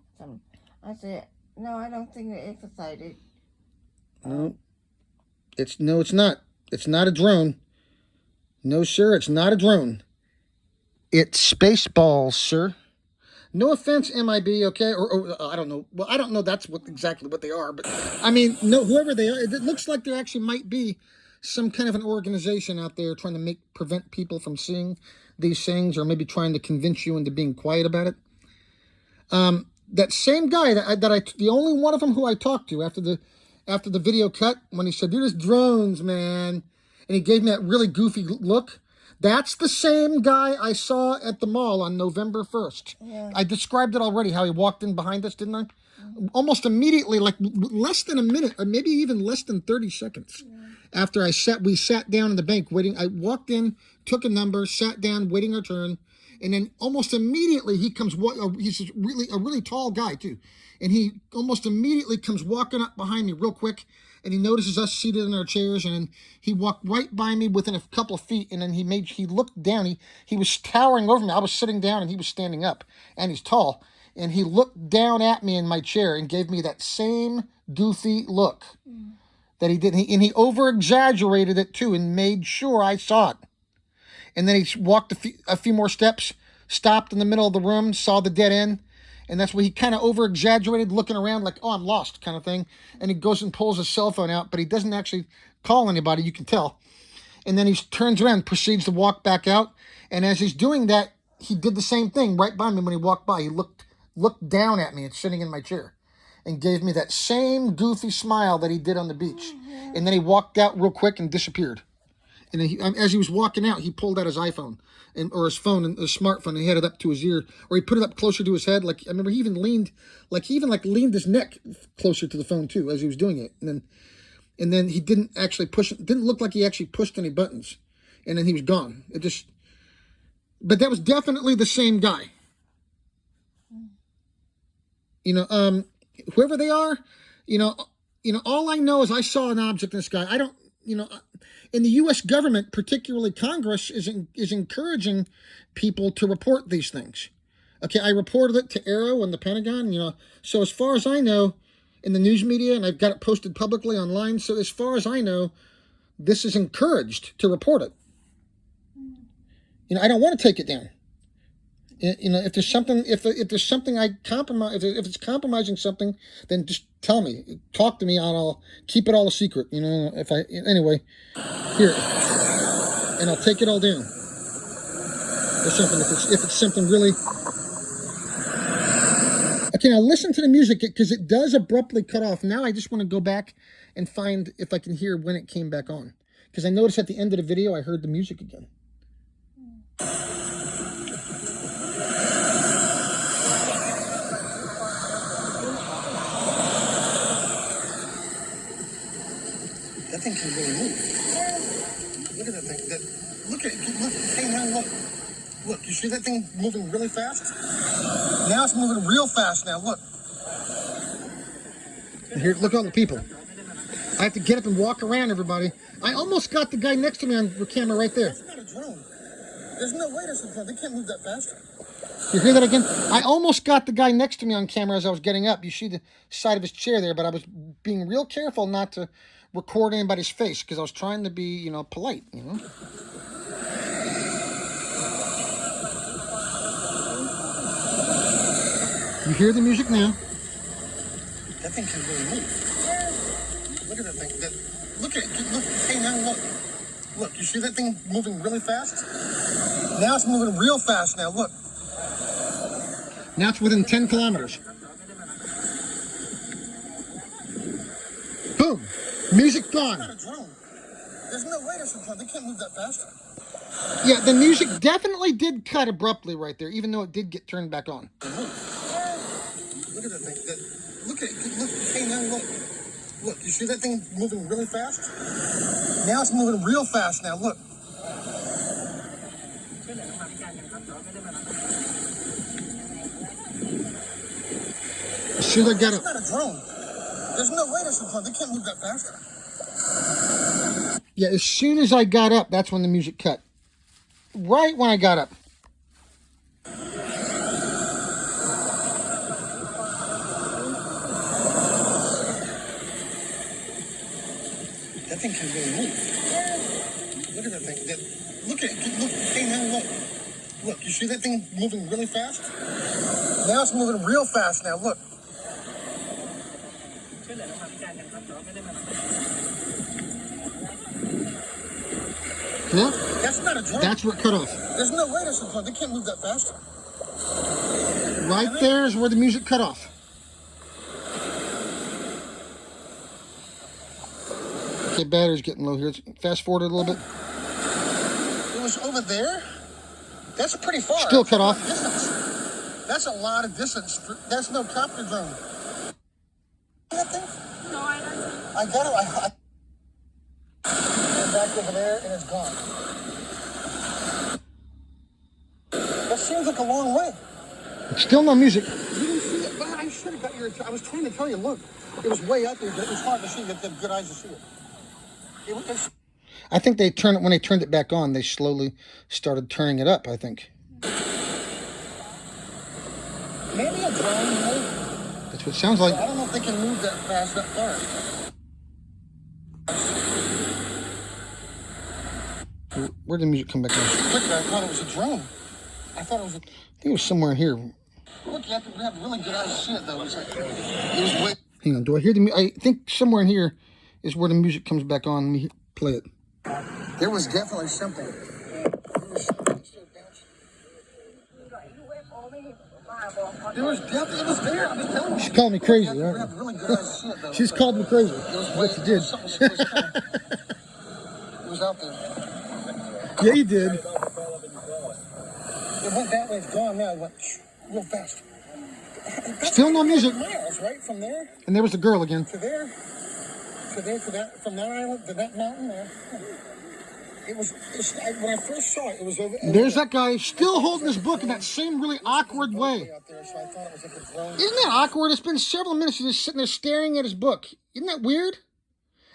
I said, no, I don't think they're exercising. No, it's not. It's not a drone. No, sir, it's not a drone. It's Spaceballs, sir. No offense, MIB, okay? Or I don't know. Well, I don't know that's exactly what they are, but I mean, no, whoever they are, it looks like there actually might be some kind of an organization out there trying to prevent people from seeing these things, or maybe trying to convince you into being quiet about it. That same guy the only one of them who I talked to after the video cut, when he said, "Dude, it's drones, man," and he gave me that really goofy look. That's the same guy I saw at the mall on November 1st. Yeah. I described it already, how he walked in behind us, didn't I? Mm-hmm. Almost immediately, like less than a minute, or maybe even less than 30 seconds. Yeah. After we sat down in the bank waiting. I walked in, took a number, sat down, waiting our turn. And then almost immediately he comes, he's a really tall guy too. And he almost immediately comes walking up behind me real quick. And he notices us seated in our chairs, and then he walked right by me within a couple of feet, and then he looked down. He was towering over me. I was sitting down, and he was standing up, and he's tall. And he looked down at me in my chair and gave me that same goofy look that he did. And he over-exaggerated it, too, and made sure I saw it. And then he walked a few more steps, stopped in the middle of the room, saw the dead end. And that's where he kind of over-exaggerated, looking around like, "Oh, I'm lost," kind of thing. And he goes and pulls his cell phone out, but he doesn't actually call anybody, you can tell. And then he turns around, proceeds to walk back out. And as he's doing that, he did the same thing right by me when he walked by. He looked down at me and sitting in my chair and gave me that same goofy smile that he did on the beach. And then he walked out real quick and disappeared. And then as he was walking out, he pulled out his iPhone or his phone and his smartphone, and he had it up to his ear, or he put it up closer to his head. Like I remember, he even leaned his neck closer to the phone too as he was doing it. And then he didn't actually push. It didn't look like he actually pushed any buttons. And then he was gone. But that was definitely the same guy. Whoever they are, all I know is I saw an object in the sky. I don't. In the U.S. government, particularly Congress, is encouraging people to report these things. Okay, I reported it to Arrow and the Pentagon, So as far as I know, in the news media, and I've got it posted publicly online, so as far as I know, this is encouraged to report it. I don't want to take it down. If there's something I compromise, if it's compromising something, then just tell me, talk to me, and I'll keep it all a secret. Anyway, here, and I'll take it all down. Or something if it's something really. Okay, now listen to the music because it does abruptly cut off. Now I just want to go back and find if I can hear when it came back on, because I noticed at the end of the video I heard the music again. That thing can really move. Look at that thing. Look. Hey, now look. Look, you see that thing moving really fast? Now it's moving real fast now, look. And here, look at all the people. I have to get up and walk around, everybody. I almost got the guy next to me on the camera right there. That's not a drone. There's no way that's a drone. They can't move that fast. You hear that again? I almost got the guy next to me on camera as I was getting up. You see the side of his chair there, but I was being real careful not to record anybody's face because I was trying to be, polite, You hear the music now? That thing can really move. Look at that thing. Look. Hey, now look. Look, you see that thing moving really fast? Now it's moving real fast now, look. Now it's within 10 kilometers. Boom. Music gone. That's not a drone. There's no way that's a drone. They can't move that fast. Yeah, the music definitely did cut abruptly right there, even though it did get turned back on. Look at that thing. Look. Hey, now look. Look, you see that thing moving really fast? Now it's moving real fast now, look. As soon as I got That's up. not a drone. There's no way that's a drone. They can't move that fast. Yeah, as soon as I got up, that's when the music cut. Right when I got up. That thing can really move. Look at that thing. Look at it. Look, hey, now look. Look, you see that thing moving really fast? Now it's moving real fast now, look. Yeah, That's not a drone. that's what cut off. There's no way that's a drone. They can't move that fast. Right there is where the music cut off. Okay, battery's getting low here. Let's fast forward a little bit. It was over there. That's pretty far. Still cut off. Distance. That's a lot of distance. That's no copter drone. That thing? No, I don't. I got it. And back over there, and it's gone. That seems like a long way. Still no music. You didn't see it, but I should have got your. I was trying to tell you. Look, it was way out there, but it was hard to see. You have to have good eyes to see it. It's, I think they turned it when they turned it back on. They slowly started turning it up. I think maybe a drone. Maybe. that's what it sounds like. I don't know if they can move that fast, that far. Where did the music come back on? I Quicker, I thought it was a drone. I thought it was a. think it was somewhere here. Look, you have to have really good eyes to see it, though. It's like, it was way. Hang on. Do I hear the? I think somewhere in here is where the music comes back on. Let me play it. There was definitely something. There was definitely, it was there. I'm just telling you. She called me crazy. You Right? have to really good eyes to see it, though. She's called me crazy. It was What way, you did. It was out there. Yeah, you did. It went that way, it's gone now. It went real fast. Still no music. Miles, right? From there And there was the girl again. to there, to there, to that, from that island to that mountain there. It was, when I first saw it, it was over. There's that guy still holding his book in that same really awkward way. Out there, so I thought it was like a drone. Isn't that awkward? It's been several minutes. He's just sitting there staring at his book. Isn't that weird?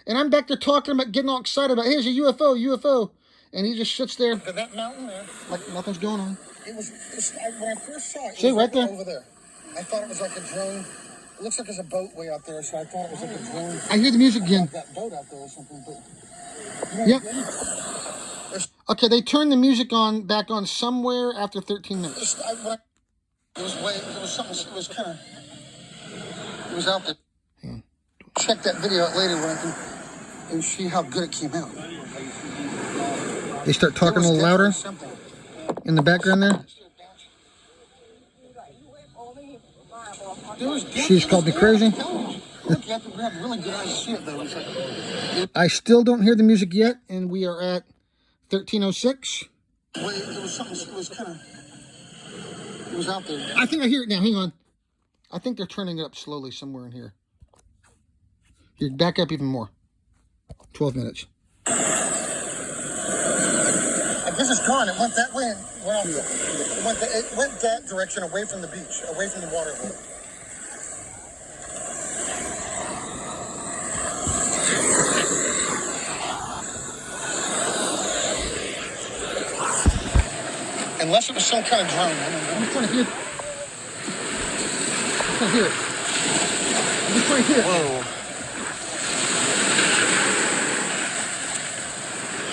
And I'm back there talking about getting all excited about, here's a UFO, UFO. And he just sits there To that mountain there. like nothing's going on. It was, when I first saw it, See, was right there. over there. I thought it was like a drone. It looks like there's a boat way out there, so I thought it was like a drone. I hear the music again. Like that boat out there or something, but. Yep. Okay, they turned the music on back on somewhere after 13 minutes. It was way, it was something, it was kind of, it was out there. Hang on. Check that video out later when I can, and see how good it came out. They start talking a little louder in the background there. She's called me crazy. Look, you have to have really good eyes to see it, though. It's like, I still don't hear the music yet, and we are at 13:06. it was something, it was kind of, it was out there. I think I hear it now. Hang on. I think they're turning it up slowly somewhere in here. Here, back up even more. 12 minutes. I guess it's gone. It went that way and went off. It went that direction, away from the beach, away from the water. Unless it was some kind of drone. I don't know. I'm just trying to hear it. I'm trying to hear it. I'm just trying to hear it. Whoa.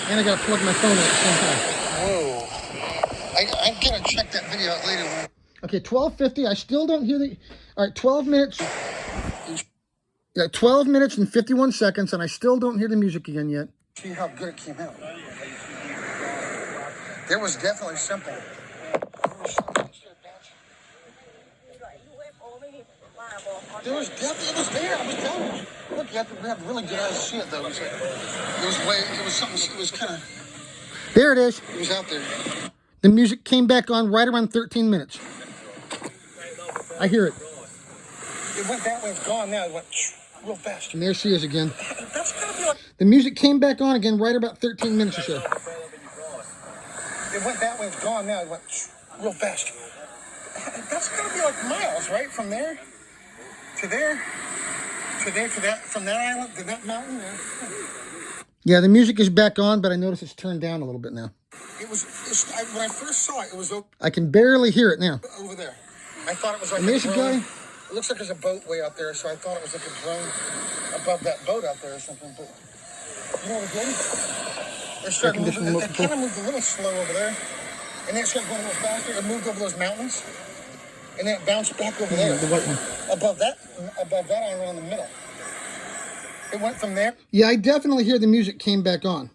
And I gotta plug my phone in at the same time. Whoa. I'm gonna check that video out later. Okay, 12:50. I still don't hear the. All right, 12 minutes. Yeah, 12 minutes and 51 seconds, and I still don't hear the music again yet. See how good it came out. There was definitely something. There was definitely, it was there. I was telling you. Look, you have to have really good eyes to see it, though. It's like, it was way, it was something, it was kind of, There it is. it was out there. The music came back on right around 13 minutes. I hear it. It went that way, it's gone now. It went real fast. And there she is again. That's gotta be like. The music came back on again right about 13 minutes or so. It went that way. It's gone now. It went real fast. That's gotta be like miles, right? From there to there to there to that. From that island to that mountain. Yeah, the music is back on, but I notice it's turned down a little bit now. When I first saw it, it was I can barely hear it now. over there. I thought it was like And there's a drone. guy. It looks like there's a boat way out there, so I thought it was like a drone above that boat out there or something. But you know what it did? It started moving. It kind of moved a little slow over there, and then it started going a little faster. It moved over those mountains, and then it bounced back over there. The white one. Above that island in the middle. It went from there. Yeah, I definitely hear the music came back on.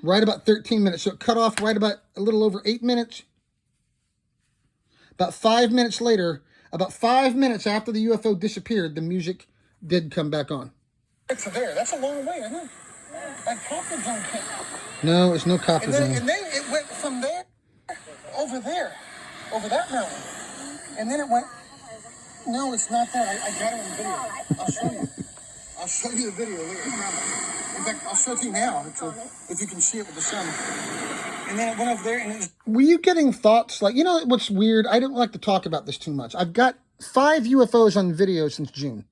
Right about 13 minutes. So it cut off right about a little over 8 minutes. About 5 minutes later, about 5 minutes after the UFO disappeared, the music did come back on. To there. That's a long way, isn't it? Like copper zone. No, it's no copper And zone. then it went from there over there, over that mountain. And then it went. No, it's not that. I got it on video. I'll show you. I'll show you the video later. In fact, I'll show it to you now if you can see it with the sun. And then it went over there and it was. Were you getting thoughts like, you know what's weird? I don't like to talk about this too much. I've got 5 UFOs on video since June.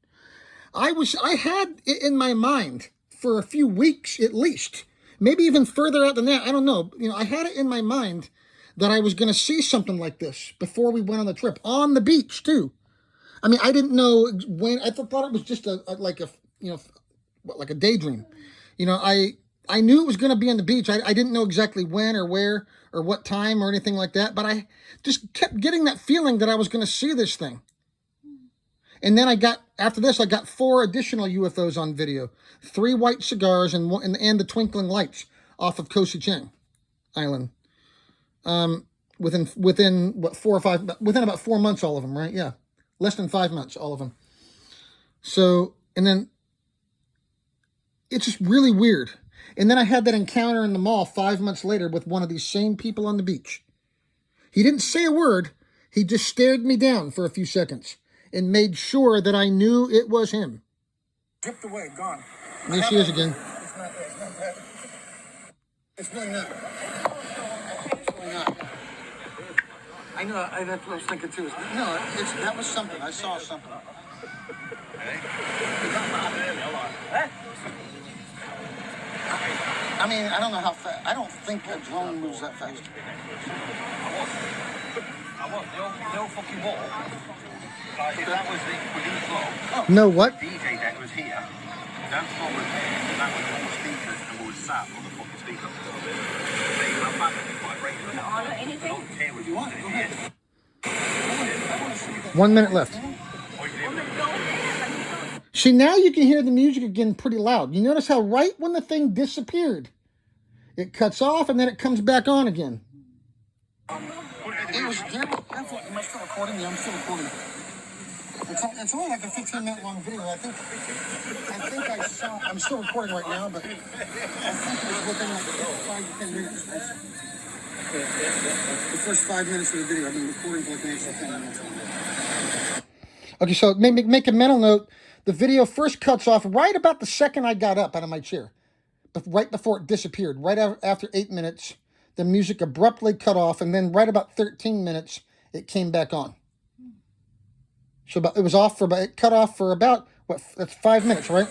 I had it in my mind for a few weeks at least, maybe even further out than that. I don't know. You know, I had it in my mind that I was going to see something like this before we went on the trip on the beach too. I mean, I didn't know when. I thought it was just like a daydream. You know, I knew it was going to be on the beach. I didn't know exactly when or where or what time or anything like that. But I just kept getting that feeling that I was going to see this thing. And then after this, I got 4 additional UFOs on video. 3 white cigars and the twinkling lights off of Koh Chang Island. Within what, 4 or 5, within about 4 months, all of them, right? Yeah. Less than 5 months, all of them. So, and then it's just really weird. And then I had that encounter in the mall 5 months later with one of these same people on the beach. He didn't say a word. He just stared me down for a few seconds and made sure that I knew it was him. Dripped away, gone. There she is again. It's really not. It's really not. I know, that's what I was thinking too. No, that was something. I saw something. I mean, I don't know how fast. I don't think a drone moves that fast. I was. The old fucking wall. If that was the police law. No, what? The DJ deck was here. Dance floor was there. And that was all the speakers and we were sat on the fucking speaker. They have back vibration. Anything? I don't care what you want. Go ahead. 1 minute left. See, now you can hear the music again pretty loud. You notice how right when the thing disappeared, it cuts off and then it comes back on again. It was there. Am I still recording? Yeah, I'm still recording. It's only like a 15-minute long video. I think I saw. I'm still recording right now, but I think it was within like 5 to 10 minutes. The first 5 minutes of the video. I've been recording for like an extra 10 minutes. Okay, so make a mental note. The video first cuts off right about the second I got up out of my chair. But right before it disappeared, right after 8 minutes, the music abruptly cut off, and then right about 13 minutes, it came back on. So it was off for about, it cut off for about, that's 5 minutes, right?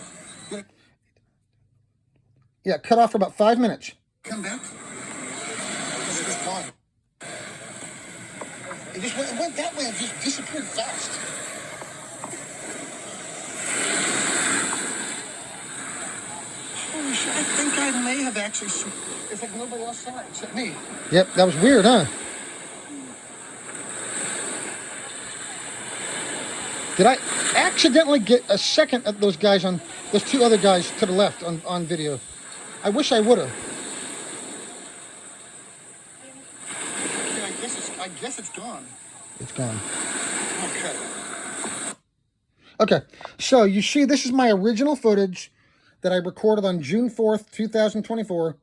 Yeah, cut off for about 5 minutes. Come back. It's just gone. It went that way. It just disappeared fast. Holy shit! I think I may have actually. It's like nobody else saw it except me. Yep, that was weird, huh? Did I accidentally get a second of those guys those 2 other guys to the left on video? I wish I would have. Okay, I guess it's gone. It's gone. Okay. Okay, so you see, this is my original footage that I recorded on June 4th, 2024,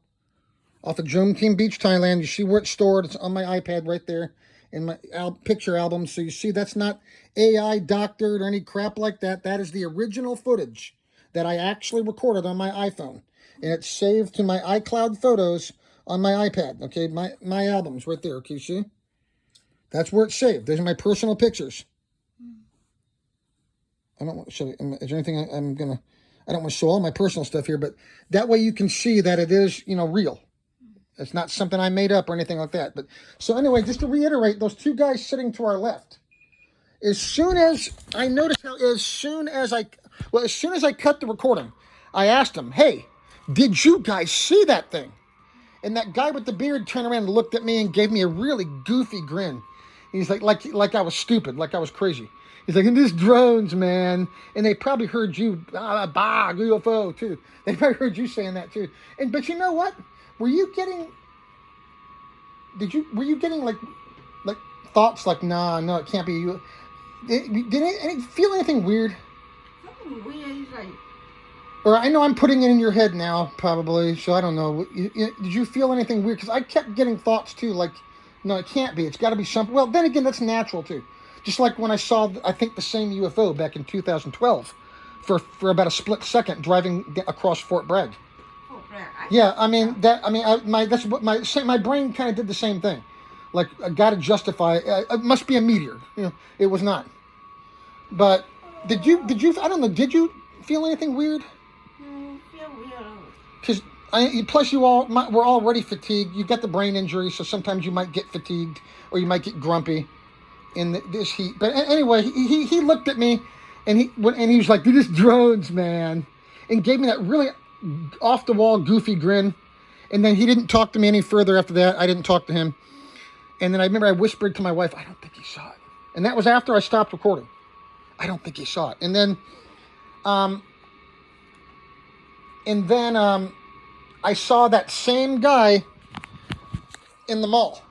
off of Jom Kim Beach, Thailand. You see where it's stored. It's on my iPad right there in my picture album. So you see that's not AI doctored or any crap like that. That is the original footage that I actually recorded on my iPhone. And it's saved to my iCloud photos on my iPad. Okay, my albums right there. Okay, see? That's where it's saved. Those are my personal pictures. I don't want to show you. Is there anything I don't want to show all my personal stuff here, but that way you can see that it is, real. It's not something I made up or anything like that. But so anyway, just to reiterate, those two guys sitting to our left. As soon as I noticed as soon as I cut the recording, I asked them, "Hey, did you guys see that thing?" And that guy with the beard turned around and looked at me and gave me a really goofy grin. He's like I was stupid, like I was crazy. He's like, "And these drones, man." And they probably heard you, UFO too. They probably heard you saying that too. But you know what? Were you getting like thoughts like, nah, no, it can't be you? Did you feel anything weird? Something weird. He's like, Or I know I'm putting it in your head now, probably, so I don't know. Did you feel anything weird? Because I kept getting thoughts, too, like, no, it can't be. It's got to be something. Well, then again, that's natural, too. Just like when I saw, I think, the same UFO back in 2012 for about a split second driving across Fort Bragg. Yeah, I mean, that's what my brain kind of did the same thing. Like, I got to justify it must be a meteor. It was not. But did you, I don't know, did you feel anything weird? Feel weird. Because plus we're already fatigued. You got the brain injury, so sometimes you might get fatigued or you might get grumpy in this heat. But anyway, he looked at me and he was like, "They're just drones, man," and gave me that really off the wall goofy grin. And then he didn't talk to me any further after that. I didn't talk to him. And then I remember I whispered to my wife, "I don't think he saw it." And that was after I stopped recording. I don't think he saw it. And then I saw that same guy in the mall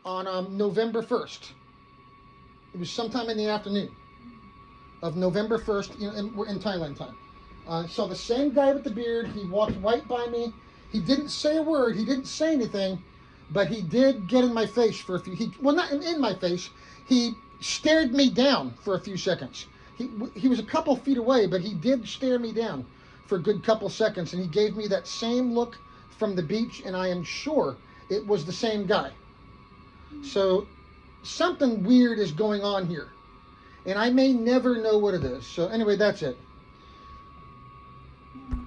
on November 1st. It was sometime in the afternoon of November 1st in Thailand time. Saw the same guy with the beard. He walked right by me. He didn't say a word. He didn't say anything, but he did get in my face for a few. Not in my face. He stared me down for a few seconds. He was a couple feet away, but he did stare me down for a good couple seconds, and he gave me that same look from the beach, and I am sure it was the same guy. So something weird is going on here, and I may never know what it is. So anyway, that's it.